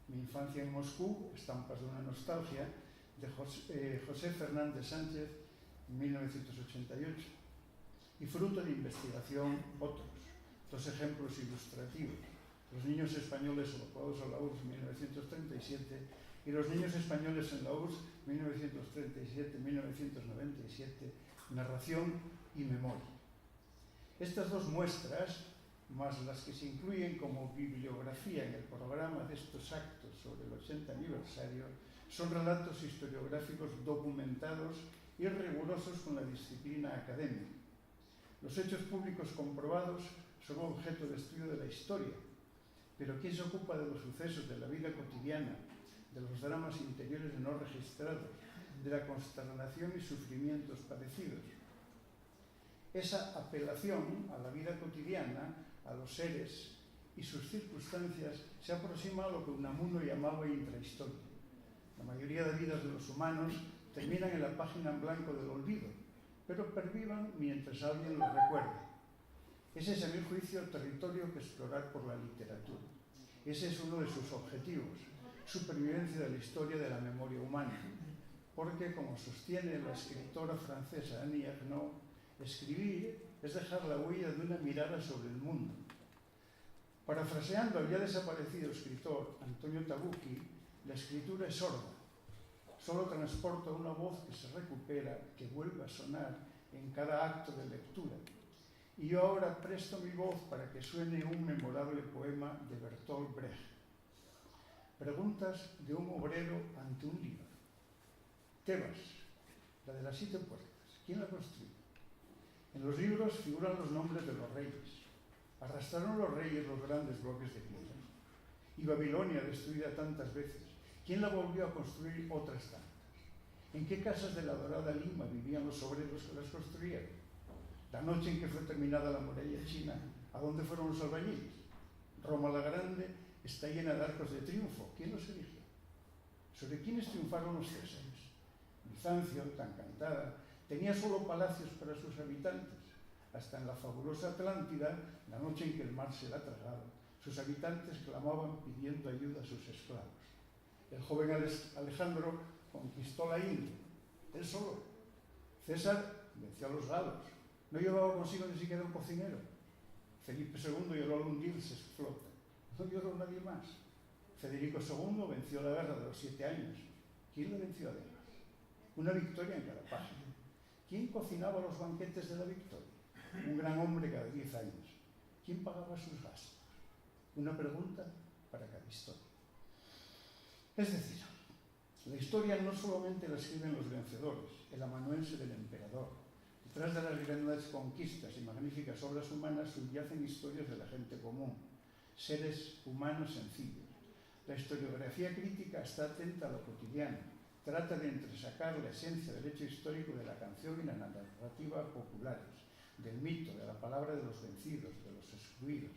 Mi infancia en Moscú, estampas de una nostalgia, de José Fernández Sánchez, en 1988. Y fruto de investigación otros. Dos ejemplos ilustrativos. Los niños españoles evacuados a la URSS, 1937, y los niños españoles en la URSS, 1937-1997, narración y memoria. Estas dos muestras, más las que se incluyen como bibliografía en el programa de estos actos sobre el 80 aniversario, son relatos historiográficos documentados y rigurosos con la disciplina académica. Los hechos públicos comprobados son objeto de estudio de la historia, pero ¿quién se ocupa de los sucesos de la vida cotidiana, de los dramas interiores no registrados, de la consternación y sufrimientos padecidos? Esa apelación a la vida cotidiana, a los seres y sus circunstancias, se aproxima a lo que Unamuno llamaba intrahistoria. La mayoría de vidas de los humanos terminan en la página en blanco del olvido, pero pervivan mientras alguien los recuerde. Ese es, a mi juicio, el territorio que explorar por la literatura. Ese es uno de sus objetivos, supervivencia de la historia de la memoria humana. Porque, como sostiene la escritora francesa Annie Ernaux, escribir es dejar la huella de una mirada sobre el mundo. Parafraseando al ya desaparecido escritor Antonio Tabucchi, la escritura es sorda. Solo transporta una voz que se recupera, que vuelve a sonar en cada acto de lectura. Y yo ahora presto mi voz para que suene un memorable poema de Bertolt Brecht. Preguntas de un obrero ante un libro. Tebas, la de las 7 puertas. ¿Quién la construyó? En los libros figuran los nombres de los reyes. Arrastraron los reyes los grandes bloques de piedra. Y Babilonia, destruida tantas veces, ¿quién la volvió a construir otras tantas? ¿En qué casas de la dorada Lima vivían los obreros que las construyeron? La noche en que fue terminada la muralla china, ¿a dónde fueron los albañiles? Roma la Grande está llena de arcos de triunfo. ¿Quién los eligió? ¿Sobre quiénes triunfaron los césares? Bizancio, tan cantada, tenía solo palacios para sus habitantes. Hasta en la fabulosa Atlántida, la noche en que el mar se la tragaba, sus habitantes clamaban pidiendo ayuda a sus esclavos. El joven Alejandro conquistó la India, él solo. César venció a los galos. No llevaba consigo ni siquiera un cocinero. Felipe II lloró al hundirse su flota. No lloró nadie más. Federico II venció la guerra de los 7 años. ¿Quién le venció además? Una victoria en cada página. ¿Quién cocinaba los banquetes de la victoria? Un gran hombre cada 10 años. ¿Quién pagaba sus gastos? Una pregunta para cada historia. Es decir, la historia no solamente la escriben los vencedores, el amanuense del emperador. Detrás de las grandes conquistas y magníficas obras humanas subyacen historias de la gente común, seres humanos sencillos. La historiografía crítica está atenta a lo cotidiano, trata de entresacar la esencia del hecho histórico de la canción y la narrativa populares, del mito, de la palabra de los vencidos, de los excluidos.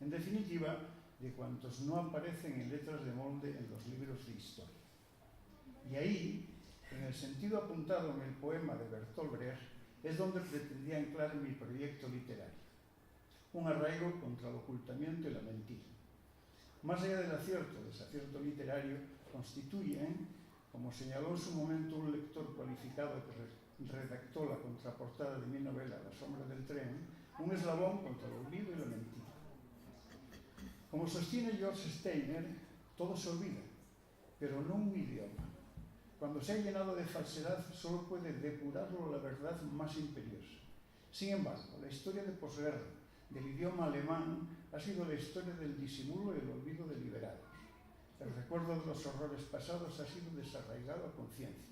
En definitiva, de cuantos no aparecen en letras de molde en los libros de historia. Y ahí, en el sentido apuntado en el poema de Bertolt Brecht, es donde pretendía anclar mi proyecto literario. Un arraigo contra el ocultamiento y la mentira. Más allá del acierto o desacierto literario, constituyen, como señaló en su momento un lector cualificado que redactó la contraportada de mi novela La sombra del tren, un eslabón contra el olvido y la mentira. Como sostiene George Steiner, todo se olvida, pero no un idioma. Cuando se ha llenado de falsedad, solo puede depurarlo la verdad más imperiosa. Sin embargo, la historia de posguerra del idioma alemán ha sido la historia del disimulo y el olvido deliberados. El recuerdo de los horrores pasados ha sido desarraigado a conciencia.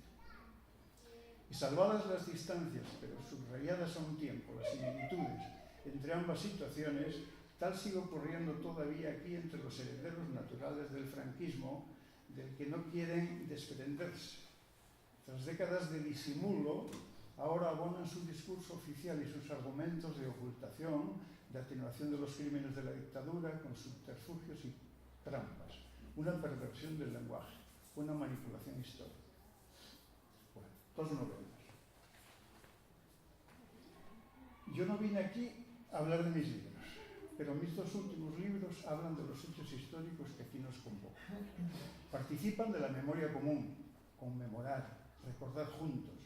Y salvadas las distancias, pero subrayadas a un tiempo las similitudes entre ambas situaciones, tal sigue ocurriendo todavía aquí entre los herederos naturales del franquismo, del que no quieren desprenderse. Tras décadas de disimulo, ahora abonan su discurso oficial y sus argumentos de ocultación, de atenuación de los crímenes de la dictadura con subterfugios y trampas, una perversión del lenguaje, una manipulación histórica. Bueno, 2 novelas. Yo no vine aquí a hablar de mis libros, pero mis 2 últimos libros hablan de los hechos históricos que aquí nos convocan. Participan de la memoria común, conmemorar, recordar juntos.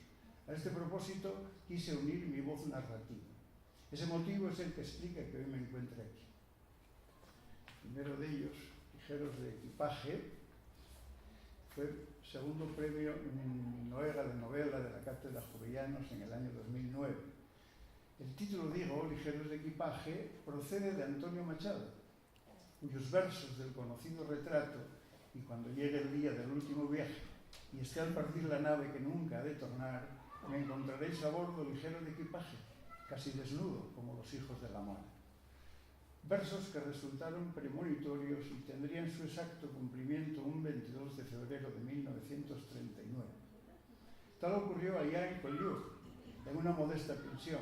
A este propósito quise unir mi voz narrativa. Ese motivo es el que explica que hoy me encuentre aquí. El primero de ellos, Ligeros de equipaje, fue segundo premio Noega de novela de la Cátedra Jovellanos en el año 2009. El título, digo, Ligeros de equipaje, procede de Antonio Machado, cuyos versos del conocido retrato "Y cuando llegue el día del último viaje y esté al partir la nave que nunca ha de tornar, me encontraréis a bordo ligero de equipaje, casi desnudo como los hijos de la mar". Versos que resultaron premonitorios y tendrían su exacto cumplimiento un 22 de febrero de 1939. Tal ocurrió allá en Collioure, en una modesta pensión,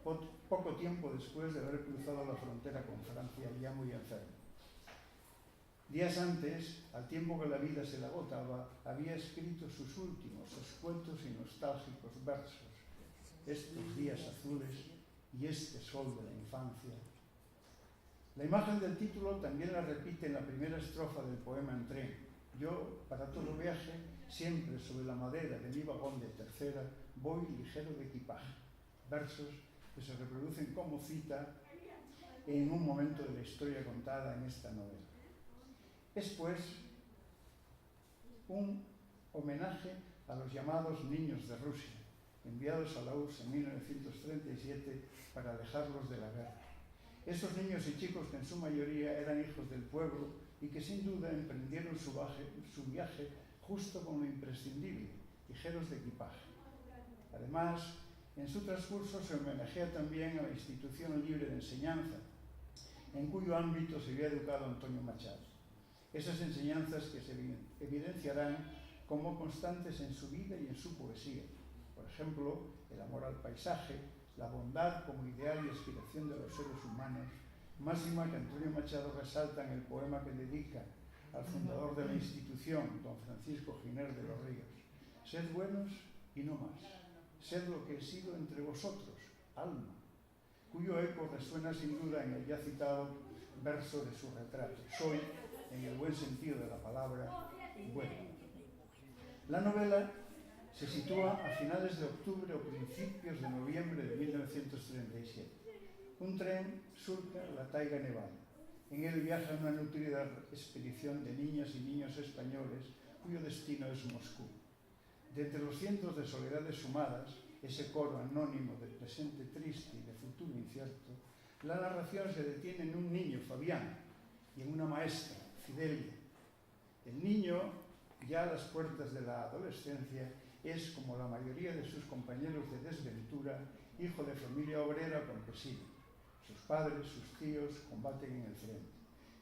poco tiempo después de haber cruzado la frontera con Francia, ya muy enfermo. Días antes, al tiempo que la vida se le agotaba, había escrito sus últimos escuetos y nostálgicos versos: "Estos días azules y este sol de la infancia". La imagen del título también la repite en la primera estrofa del poema En tren. Yo, para todo viaje, siempre sobre la madera de mi vagón de tercera, voy ligero de equipaje. Versos que se reproducen como cita en un momento de la historia contada en esta novela. Es, pues, un homenaje a los llamados niños de Rusia, enviados a la URSS en 1937 para alejarlos de la guerra. Esos niños y chicos que en su mayoría eran hijos del pueblo y que sin duda emprendieron su viaje justo con lo imprescindible, ligeros de equipaje. Además, en su transcurso se homenajea también a la institución libre de enseñanza, en cuyo ámbito se había educado Antonio Machado. Esas enseñanzas que se evidenciarán como constantes en su vida y en su poesía. Por ejemplo, el amor al paisaje, la bondad como ideal y aspiración de los seres humanos, máxima que Antonio Machado resalta en el poema que dedica al fundador de la institución, don Francisco Giner de los Ríos. Sed buenos y no más. Sed lo que he sido entre vosotros, alma, cuyo eco resuena sin duda en el ya citado verso de su retrato. Soy, en el buen sentido de la palabra, bueno. La novela se sitúa a finales de octubre o principios de noviembre de 1937. Un tren surca la taiga nevada. En él viaja una nutrida expedición de niñas y niños españoles cuyo destino es Moscú. De entre los cientos de soledades sumadas, ese coro anónimo de presente triste y de futuro incierto, la narración se detiene en un niño, Fabián, y en una maestra, Fidelia. El niño, ya a las puertas de la adolescencia, es, como la mayoría de sus compañeros de desventura, hijo de familia obrera campesina. Sus padres, sus tíos, combaten en el frente.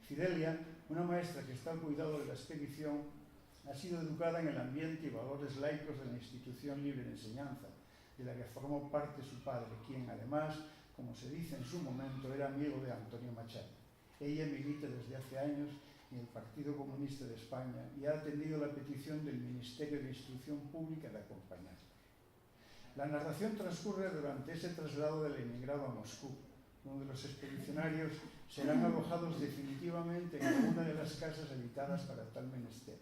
Fidelia, una maestra que está al cuidado de la expedición, ha sido educada en el ambiente y valores laicos de la institución libre de enseñanza, de la que formó parte su padre, quien además, como se dice en su momento, era amigo de Antonio Machado. Ella milita desde hace años en el Partido Comunista de España y ha atendido la petición del Ministerio de Instrucción Pública de acompañarla. La narración transcurre durante ese traslado del emigrado a Moscú, donde los expedicionarios serán alojados definitivamente en alguna de las casas habitadas para tal menester.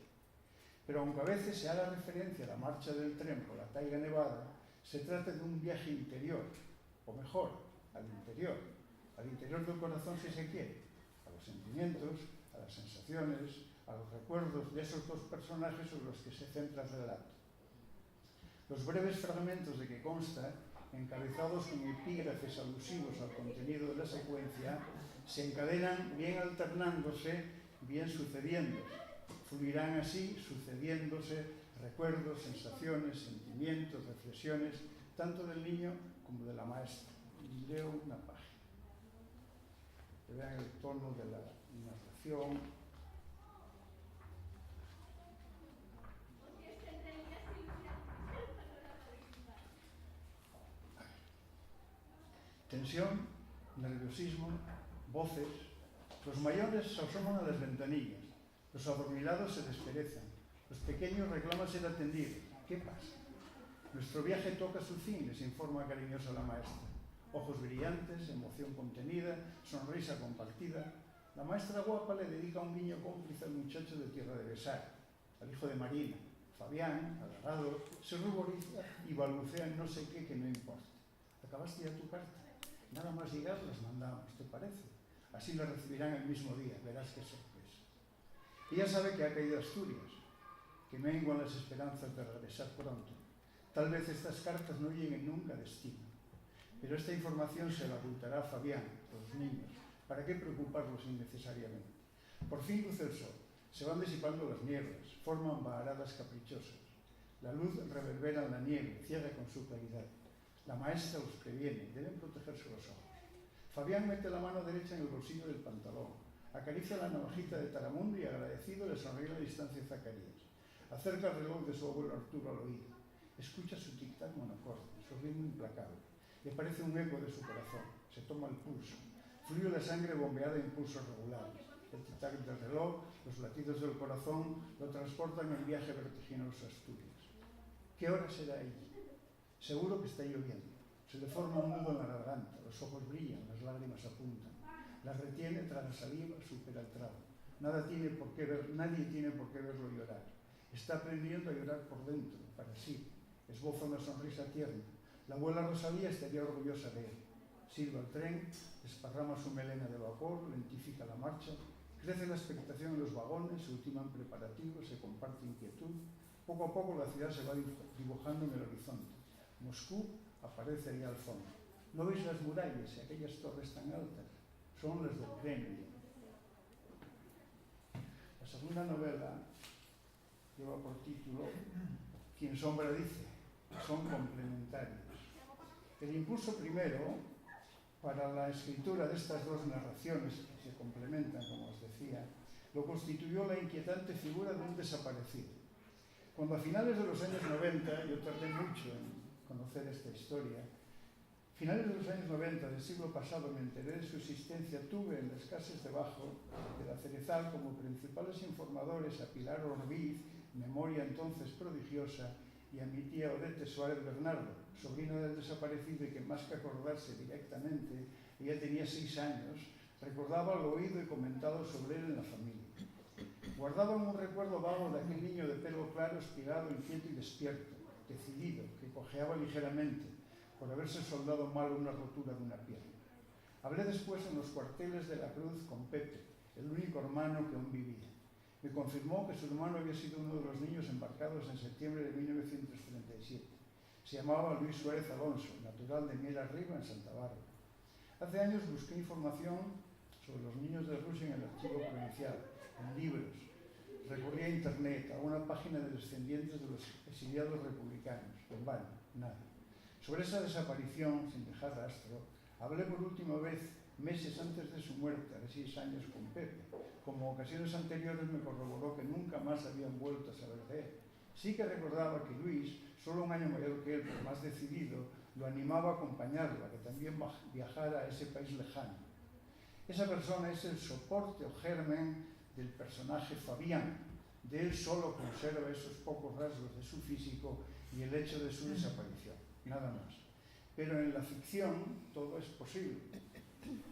Pero aunque a veces se haga referencia a la marcha del tren por la taiga nevada, se trata de un viaje interior, o mejor, al interior del corazón si se quiere, a los sentimientos, a las sensaciones, a los recuerdos de esos dos personajes sobre los que se centra el relato. Los breves fragmentos de que consta, encabezados con epígrafes alusivos al contenido de la secuencia, se encadenan bien alternándose, bien sucediéndose. Fluirán así, sucediéndose, recuerdos, sensaciones, sentimientos, reflexiones, tanto del niño como de la maestra. Leo una página. Que vean el tono de la narración. Tensión nerviosismo, voces. Los mayores se asoman a las ventanillas, los adormilados se desperezan, los pequeños reclaman ser atendidos. ¿Qué pasa? Nuestro viaje toca su fin, les informa cariñosa la maestra. Ojos brillantes, emoción contenida, sonrisa compartida. La maestra guapa le dedica un guiño cómplice al muchacho de Tierra de Besar, al hijo de Marina. Fabián, agarrado, se ruboriza y balbucea en no sé qué que no importa. ¿Acabaste ya tu carta? Nada más llegar las mandamos, ¿te parece? Así la recibirán el mismo día, verás qué sorpresa. Ella sabe que ha caído Asturias, que menguan las esperanzas de regresar pronto. Tal vez estas cartas no lleguen nunca a destino, pero esta información se la ocultará a Fabián, a los niños. ¿Para qué preocuparlos innecesariamente? Por fin luce el sol, se van disipando las nieblas, forman baharadas caprichosas. La luz reverbera en la nieve, ciega con su claridad. La maestra los previene, deben protegerse los ojos. Fabián mete la mano derecha en el bolsillo del pantalón, acaricia la navajita de Taramundo y agradecido le sonríe a la distancia Zacarías. Acerca el reloj de su abuelo Arturo al oído. Escucha su tic-tac monocorde, su ritmo implacable. Le parece un eco de su corazón. Se toma el pulso. Fluye la sangre bombeada en pulsos regulares. El tic-tac del reloj, los latidos del corazón, lo transportan en viaje vertiginoso a Asturias. ¿Qué hora será allí? Seguro que está lloviendo. Se le forma un nudo en la garganta, los ojos brillan, las lágrimas apuntan. Las retiene tras la saliva, supera el trago. Nadie tiene por qué verlo llorar. Está aprendiendo a llorar por dentro, para sí. Esboza una sonrisa tierna. La abuela Rosalía estaría orgullosa de él. Silba el tren, desparrama su melena de vapor, lentifica la marcha. Crece la expectación en los vagones, se ultiman preparativos, se comparte inquietud. Poco a poco la ciudad se va dibujando en el horizonte. Moscú aparece ahí al fondo. ¿No veis las murallas y aquellas torres tan altas? Son las del Kremlin. La segunda novela lleva por título Quien sombra dice, son complementarios. El impulso primero para la escritura de estas dos narraciones, que se complementan, como os decía, lo constituyó la inquietante figura de un desaparecido. Cuando a finales de los años 90, yo tardé mucho en conocer esta historia, finales de los años 90 del siglo pasado me enteré de su existencia, tuve en las casas debajo de la Cerezal como principales informadores a Pilar Orbiz, memoria entonces prodigiosa, y a mi tía Odete Suárez Bernardo, sobrina del desaparecido y que más que acordarse directamente, ella tenía 6 años, recordaba lo oído y comentado sobre él en la familia. Guardaban un recuerdo vago de aquel niño de pelo claro, espigado, inquieto y despierto, decidido, que cojeaba ligeramente por haberse soldado mal una rotura de una pierna. Hablé después en los cuarteles de la Cruz con Pepe, el único hermano que aún vivía. Me confirmó que su hermano había sido uno de los niños embarcados en septiembre de 1937. Se llamaba Luis Suárez Alonso, natural de Miel Arriba, en Santa Bárbara. Hace años busqué información sobre los niños de Rusia en el archivo provincial, en libros. Recurrí a internet, a una página de descendientes de los exiliados republicanos. En vano, nada. Sobre esa desaparición, sin dejar rastro, hablé por última vez meses antes de su muerte, a 6 años, con Pepe. Como ocasiones anteriores me corroboró que nunca más habían vuelto a saber de él. Sí que recordaba que Luis, solo un año mayor que él, pero más decidido, lo animaba a acompañarlo, a que también viajara a ese país lejano. Esa persona es el soporte o germen del personaje Fabián. De él solo conserva esos pocos rasgos de su físico y el hecho de su desaparición, nada más. Pero en la ficción todo es posible.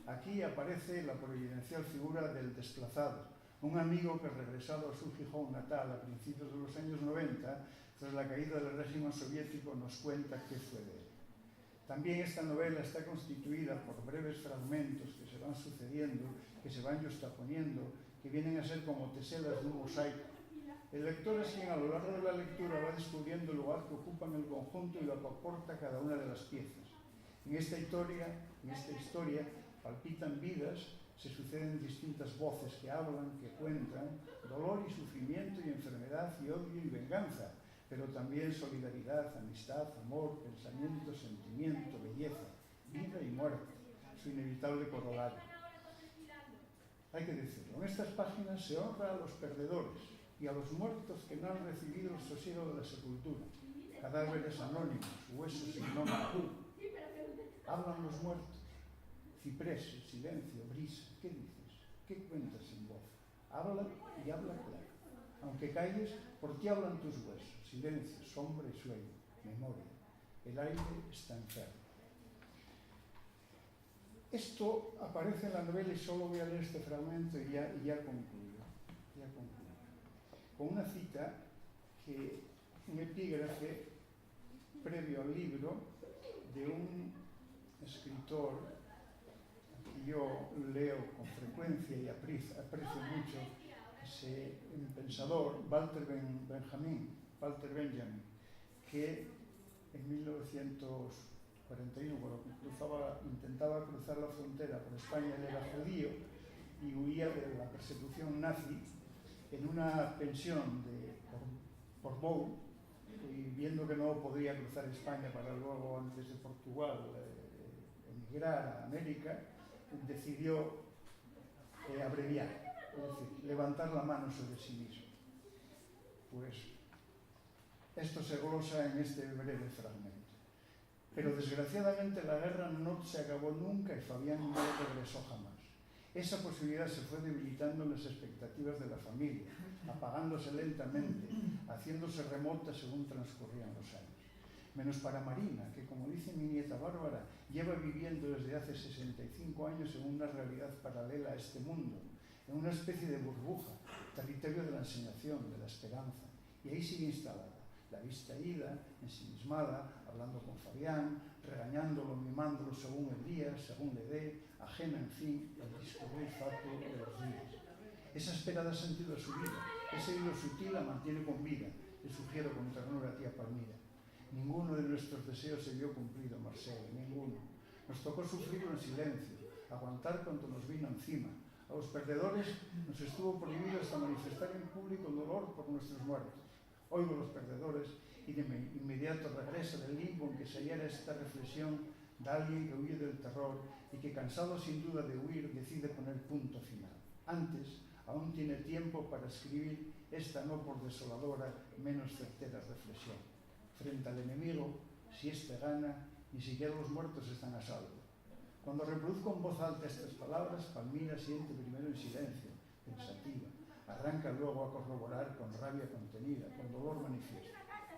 Aquí aparece la providencial figura del desplazado, un amigo que regresado a su Gijón natal a principios de los años 90, tras la caída del régimen soviético, nos cuenta qué fue de él. También esta novela está constituida por breves fragmentos que se van sucediendo, que se van juxtaponiendo, que vienen a ser como teselas de un mosaico. El lector así, a lo largo de la lectura, va descubriendo el lugar que ocupa en el conjunto y lo que aporta cada una de las piezas. En esta historia palpitan vidas, se suceden distintas voces que hablan, que cuentan, dolor y sufrimiento y enfermedad y odio y venganza, pero también solidaridad, amistad, amor, pensamiento, sentimiento, belleza, vida y muerte, su inevitable corolario. Hay que decirlo, en estas páginas se honra a los perdedores y a los muertos que no han recibido el sosiego de la sepultura, cadáveres anónimos, huesos sin nombre. Hablan los muertos, cipreses, silencio, brisa, ¿qué dices? ¿Qué cuentas en voz? Habla y habla claro. Aunque calles, por ti hablan tus huesos. Silencio, sombra y sueño, memoria. El aire está enfermo. Esto aparece en la novela y solo voy a leer este fragmento y ya concluyo. Con una cita un epígrafe previo al libro de un escritor que yo leo con frecuencia y aprecio mucho, un pensador, Walter Benjamin, que en 1941, cuando intentaba cruzar la frontera por España, él era judío y huía de la persecución nazi en una pensión de Portbou, y viendo que no podría cruzar España para luego, antes de Portugal, emigrar a América, decidió abreviar, es decir, levantar la mano sobre sí mismo. Pues esto se glosa en este breve fragmento. Pero desgraciadamente la guerra no se acabó nunca y Fabián no regresó jamás. Esa posibilidad se fue debilitando en las expectativas de la familia, apagándose lentamente, haciéndose remota según transcurrían los años. Menos para Marina, que como dice mi nieta Bárbara, lleva viviendo desde hace 65 años en una realidad paralela a este mundo, en una especie de burbuja, territorio de la ensoñación, de la esperanza, y ahí sigue instalada, la vista ida, ensimismada, hablando con Fabián, regañándolo, mimándolo según el día, según le dé, ajena, en fin, al discurrir fatuo de los días. Esa espera da sentido a su vida, ese hilo sutil la mantiene con vida, le sugiero con ternura a tía Palmira. Ninguno de nuestros deseos se vio cumplido, Marcelo, ninguno. Nos tocó sufrirlo en silencio, aguantar cuanto nos vino encima. A los perdedores nos estuvo prohibido hasta manifestar en público dolor por nuestros muertos. Oigo los perdedores y de inmediato regresa del limbo en que se hallara esta reflexión de alguien que huye del terror y que, cansado sin duda de huir, decide poner punto final. Antes, aún tiene tiempo para escribir esta no por desoladora, menos certera reflexión. Frente al enemigo, si éste gana, ni siquiera los muertos están a salvo. Cuando reproduzco en voz alta estas palabras, Palmira siente primero en silencio, pensativa. Arranca luego a corroborar con rabia contenida, con dolor manifiesto.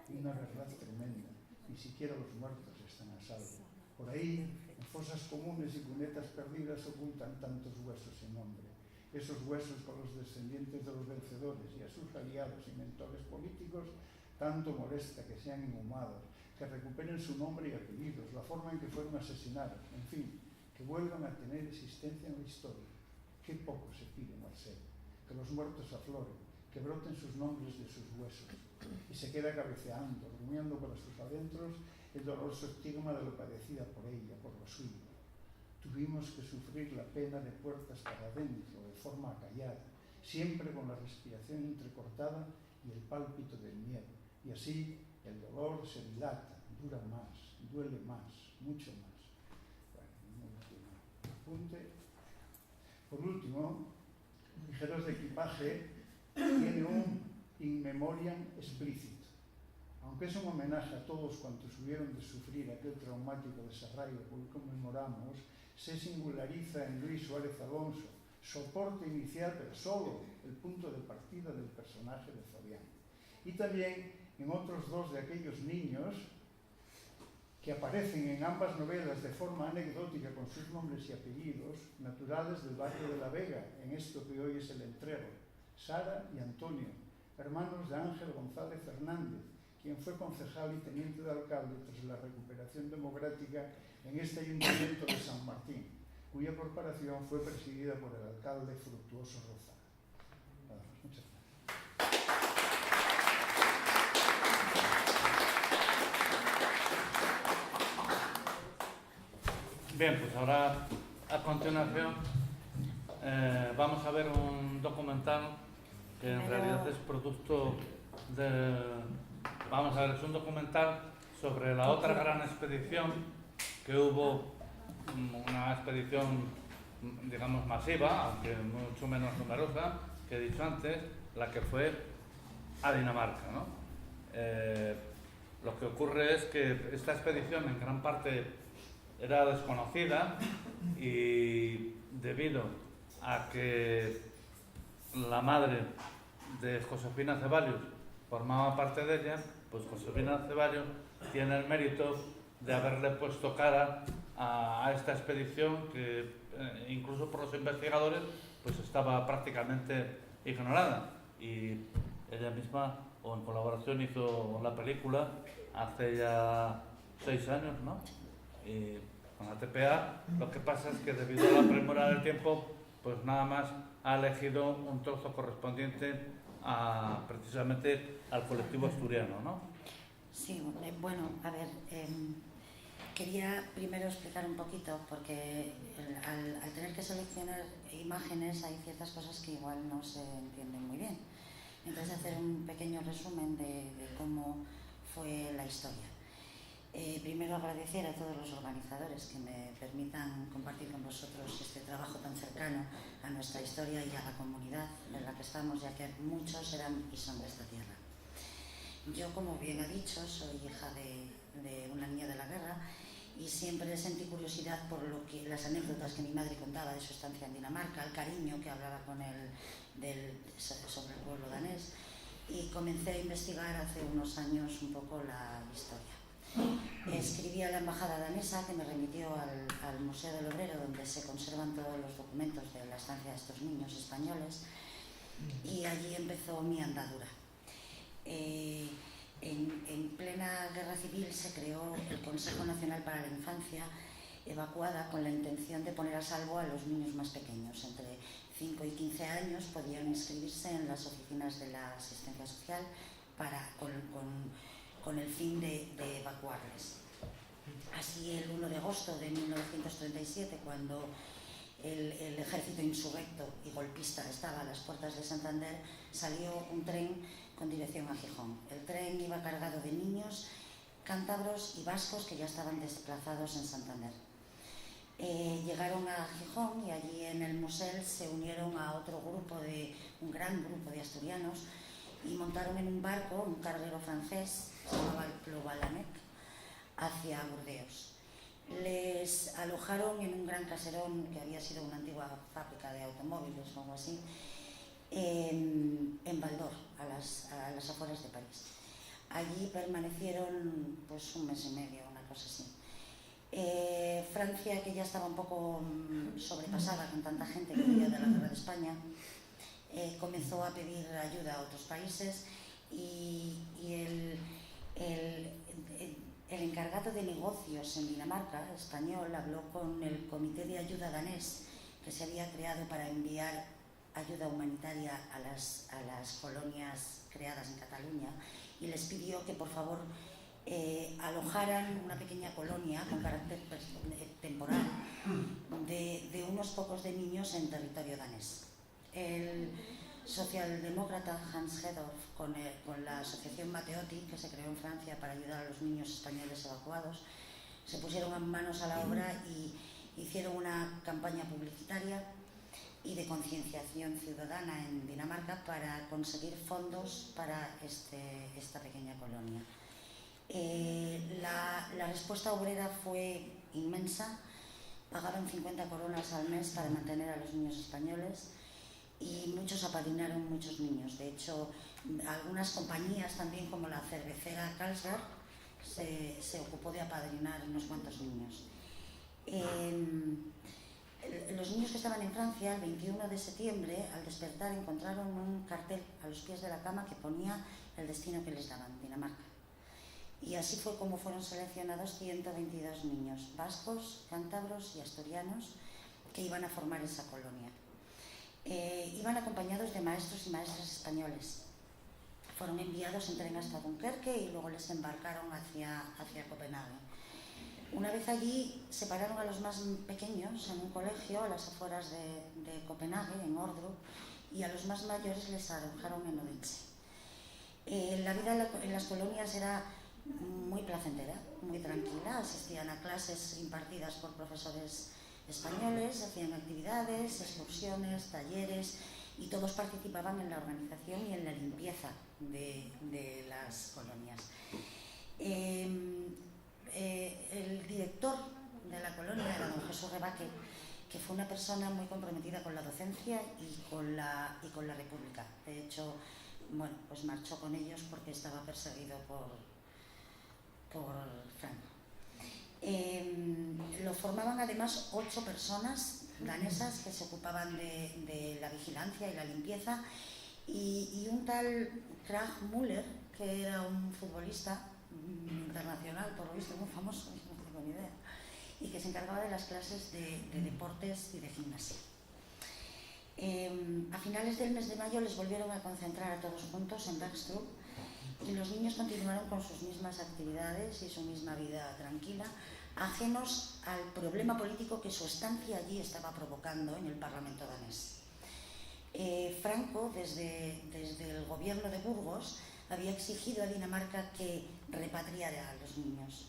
Y una verdad tremenda, ni siquiera los muertos están a salvo. Por ahí, en fosas comunes y cunetas perdidas, ocultan tantos huesos sin nombre. Esos huesos con los descendientes de los vencedores y a sus aliados y mentores políticos, tanto molesta que sean inhumados, que recuperen su nombre y apellidos, la forma en que fueron asesinados, en fin, que vuelvan a tener existencia en la historia. Qué poco se pide, Marcelo, que los muertos afloren, que broten sus nombres de sus huesos, y se queda cabeceando, rumiando para sus adentros el doloroso estigma de lo padecida por ella, por lo suyo. Tuvimos que sufrir la pena de puertas para adentro, de forma acallada, siempre con la respiración entrecortada y el pálpito del miedo. Y así el dolor se dilata, dura más, duele más, mucho más. Bueno, un último apunte. Por último, Ligeros de Equipaje tiene un in memoriam explícito. Aunque es un homenaje a todos cuantos hubieron de sufrir aquel traumático desarraigo que hoy conmemoramos, se singulariza en Luis Suárez Alonso, soporte inicial, pero solo el punto de partida del personaje de Fabián. Y también en otros dos de aquellos niños que aparecen en ambas novelas de forma anecdótica con sus nombres y apellidos, naturales del barrio de La Vega, en esto que hoy es el Entrego, Sara y Antonio, hermanos de Ángel González Hernández, quien fue concejal y teniente de alcalde tras la recuperación democrática en este ayuntamiento de San Martín, cuya corporación fue presidida por el alcalde Fructuoso Roza. Nada más, muchas gracias. Bien, pues ahora a continuación vamos a ver un documental que en realidad es producto de... Vamos a ver, es un documental sobre la otra gran expedición que hubo, una expedición, digamos, masiva, aunque mucho menos numerosa, que he dicho antes, la que fue a Dinamarca, ¿no? Lo que ocurre es que esta expedición en gran parte era desconocida y debido a que la madre de Josefina Ceballos formaba parte de ella, pues Josefina Ceballos tiene el mérito de haberle puesto cara a esta expedición que incluso por los investigadores pues estaba prácticamente ignorada, y ella misma, o en colaboración, hizo la película hace ya 6 años, ¿no? Y con la TPA, lo que pasa es que debido a la premura del tiempo, pues nada más ha elegido un trozo correspondiente precisamente al colectivo asturiano, ¿no? Sí, bueno, a ver, quería primero explicar un poquito, porque al tener que seleccionar imágenes hay ciertas cosas que igual no se entienden muy bien. Entonces, hacer un pequeño resumen de cómo fue la historia. Primero, agradecer a todos los organizadores que me permitan compartir con vosotros este trabajo tan cercano a nuestra historia y a la comunidad en la que estamos, ya que muchos eran y son de esta tierra. Yo, como bien ha dicho, soy hija de una niña de la guerra y siempre sentí curiosidad por las anécdotas que mi madre contaba de su estancia en Dinamarca, el cariño que hablaba con él sobre el pueblo danés, y comencé a investigar hace unos años un poco la historia. Escribí a la embajada danesa, que me remitió al Museo del Obrero, donde se conservan todos los documentos de la estancia de estos niños españoles, y allí empezó mi andadura. En plena guerra civil se creó el Consejo Nacional para la Infancia, evacuada con la intención de poner a salvo a los niños más pequeños. Entre 5 y 15 años podían inscribirse en las oficinas de la asistencia social con el fin de evacuarles. Así, el 1 de agosto de 1937, cuando el ejército insurrecto y golpista estaba a las puertas de Santander, salió un tren con dirección a Gijón. El tren iba cargado de niños cántabros y vascos que ya estaban desplazados en Santander. Llegaron a Gijón y allí en el Musel se unieron a un gran grupo de asturianos, y montaron en un barco, un carguero francés, se llamaba el Plouvalamec, hacia Burdeos. Les alojaron en un gran caserón que había sido una antigua fábrica de automóviles o algo así, en Val-d'Or, a las afueras de París. Allí permanecieron pues 1 mes y medio, una cosa así. Francia, que ya estaba un poco sobrepasada con tanta gente que venía de la guerra de España, comenzó a pedir ayuda a otros países, y el encargado de negocios en Dinamarca, español, habló con el Comité de Ayuda danés, que se había creado para enviar ayuda humanitaria a las colonias creadas en Cataluña, y les pidió que por favor alojaran una pequeña colonia con carácter temporal de unos pocos de niños en territorio danés. El socialdemócrata Hans Hedorf, con la asociación Matteotti, que se creó en Francia para ayudar a los niños españoles evacuados, se pusieron manos a la obra y hicieron una campaña publicitaria y de concienciación ciudadana en Dinamarca para conseguir fondos para esta pequeña colonia. La respuesta obrera fue inmensa. Pagaron 50 coronas al mes para mantener a los niños españoles, y muchos apadrinaron muchos niños. De hecho, algunas compañías también, como la cervecera Carlsberg, se ocupó de apadrinar unos cuantos niños. Los niños que estaban en Francia, el 21 de septiembre, al despertar, encontraron un cartel a los pies de la cama que ponía el destino que les daban, Dinamarca. Y así fue como fueron seleccionados 122 niños vascos, cántabros y asturianos que iban a formar esa colonia. Iban acompañados de maestros y maestras españoles. Fueron enviados en tren hasta Dunkerque y luego les embarcaron hacia Copenhague. Una vez allí, separaron a los más pequeños en un colegio a las afueras de Copenhague, en Ordrup, y a los más mayores les alojaron en Odense. La vida en las colonias era muy placentera, muy tranquila. Asistían a clases impartidas por profesores españoles, hacían actividades, excursiones, talleres, y todos participaban en la organización y en la limpieza de las colonias. El director de la fue una persona muy comprometida con la docencia y con la República. De hecho, bueno, pues marchó con ellos porque estaba perseguido por Franco. Lo formaban además 8 personas danesas que se ocupaban de la vigilancia y la limpieza, y un tal Krag Müller, que era un futbolista internacional, por lo visto muy famoso, no tengo ni idea, y que se encargaba de las clases de deportes y de gimnasia. A finales del mes de mayo les volvieron a concentrar a todos juntos en Bergstrup, y los niños continuaron con sus mismas actividades y su misma vida tranquila, ajenos al problema político que su estancia allí estaba provocando en el Parlamento danés. Franco, desde el gobierno de Burgos, había exigido a Dinamarca que repatriara a los niños.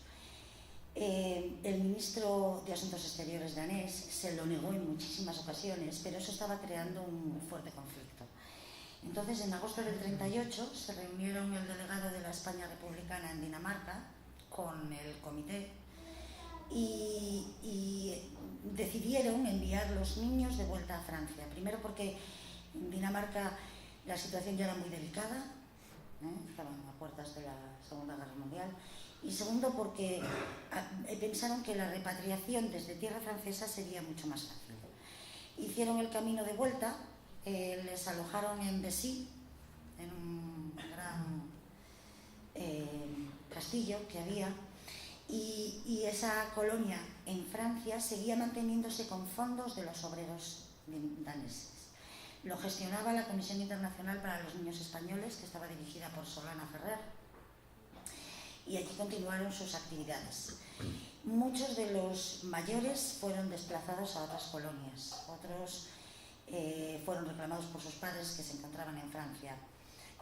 El ministro de Asuntos Exteriores danés se lo negó en muchísimas ocasiones, pero eso estaba creando un fuerte conflicto. Entonces, en agosto del 38, se reunieron el delegado de la España republicana en Dinamarca con el comité y decidieron enviar los niños de vuelta a Francia. Primero porque en Dinamarca la situación ya era muy delicada, estaban a puertas de la Segunda Guerra Mundial, y segundo porque pensaron que la repatriación desde tierra francesa sería mucho más fácil. Hicieron el camino de vuelta, les alojaron en Bessy, en un gran castillo que había, y esa colonia en Francia seguía manteniéndose con fondos de los obreros daneses. Lo gestionaba la Comisión Internacional para los Niños Españoles, que estaba dirigida por Solana Ferrer, y allí continuaron sus actividades. Muchos de los mayores fueron desplazados a otras colonias, otros fueron reclamados por sus padres que se encontraban en Francia.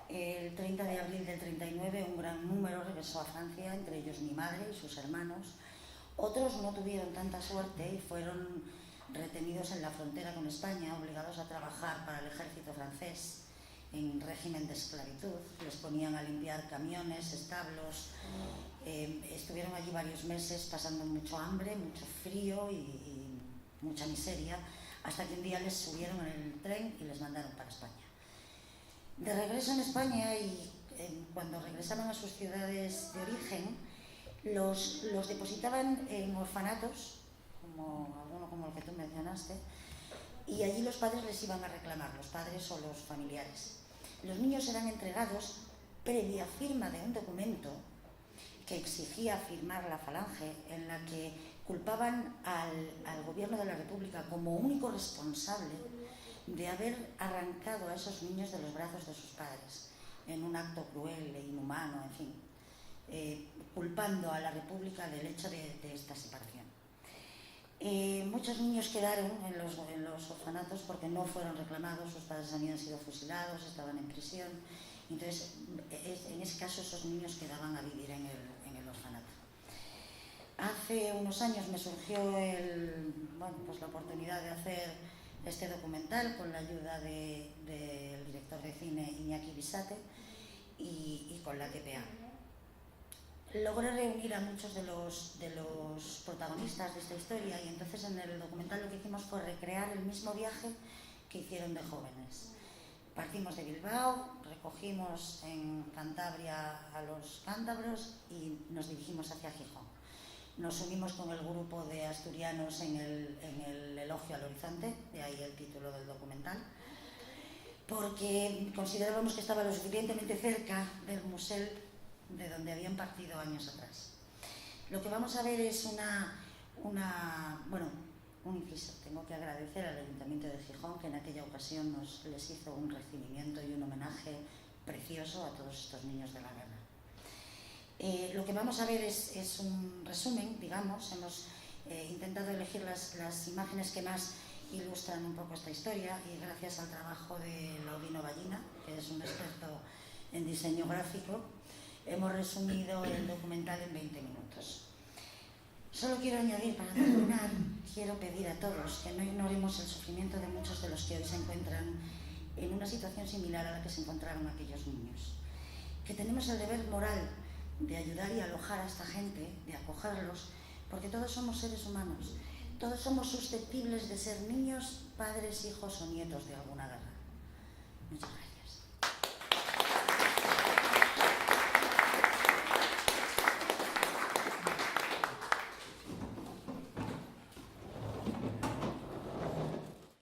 El 30 de abril del 39 un gran número regresó a Francia, entre ellos mi madre y sus hermanos. Otros no tuvieron tanta suerte y fueron retenidos en la frontera con España, obligados a trabajar para el ejército francés en régimen de esclavitud. Les ponían a limpiar camiones, establos. Estuvieron allí varios meses pasando mucho hambre, mucho frío y mucha miseria, hasta que un día les subieron en el tren y les mandaron para España. De regreso en España, y cuando regresaban a sus ciudades de origen, los depositaban en orfanatos, alguno como el que tú mencionaste, y allí los padres les iban a reclamar, los padres o los familiares. Los niños eran entregados previa firma de un documento que exigía firmar la Falange, en la que culpaban al gobierno de la República como único responsable de haber arrancado a esos niños de los brazos de sus padres en un acto cruel e inhumano, en fin, culpando a la República del hecho de esta separación. Muchos niños quedaron en los orfanatos porque no fueron reclamados, sus padres habían sido fusilados, estaban en prisión. Entonces, en ese caso, esos niños quedaban a vivir en el orfanato. Hace unos años me surgió la oportunidad de hacer este documental con la ayuda del director de cine Iñaki Bisate y con la TPA. Logré reunir a muchos de los protagonistas de esta historia, y entonces en el documental lo que hicimos fue recrear el mismo viaje que hicieron de jóvenes. Partimos de Bilbao, recogimos en Cantabria a los cántabros y nos dirigimos hacia Gijón. Nos unimos con el grupo de asturianos en el Elogio al Horizonte, de ahí el título del documental, porque considerábamos que estaba lo suficientemente cerca del Musel de donde habían partido años atrás. Lo que vamos a ver es un inciso. Tengo que agradecer al Ayuntamiento de Gijón, que en aquella ocasión les hizo un recibimiento y un homenaje precioso a todos estos niños de la guerra. Lo que vamos a ver es un resumen, digamos. Hemos intentado elegir las imágenes que más ilustran un poco esta historia, y gracias al trabajo de Laudino Ballina, que es un experto en diseño gráfico, hemos resumido el documental en 20 minutos. Solo quiero añadir, para terminar, quiero pedir a todos que no ignoremos el sufrimiento de muchos de los que hoy se encuentran en una situación similar a la que se encontraron aquellos niños. Que tenemos el deber moral de ayudar y alojar a esta gente, de acogerlos, porque todos somos seres humanos. todos somos susceptibles de ser niños, padres, hijos o nietos de alguna guerra. Muchas gracias.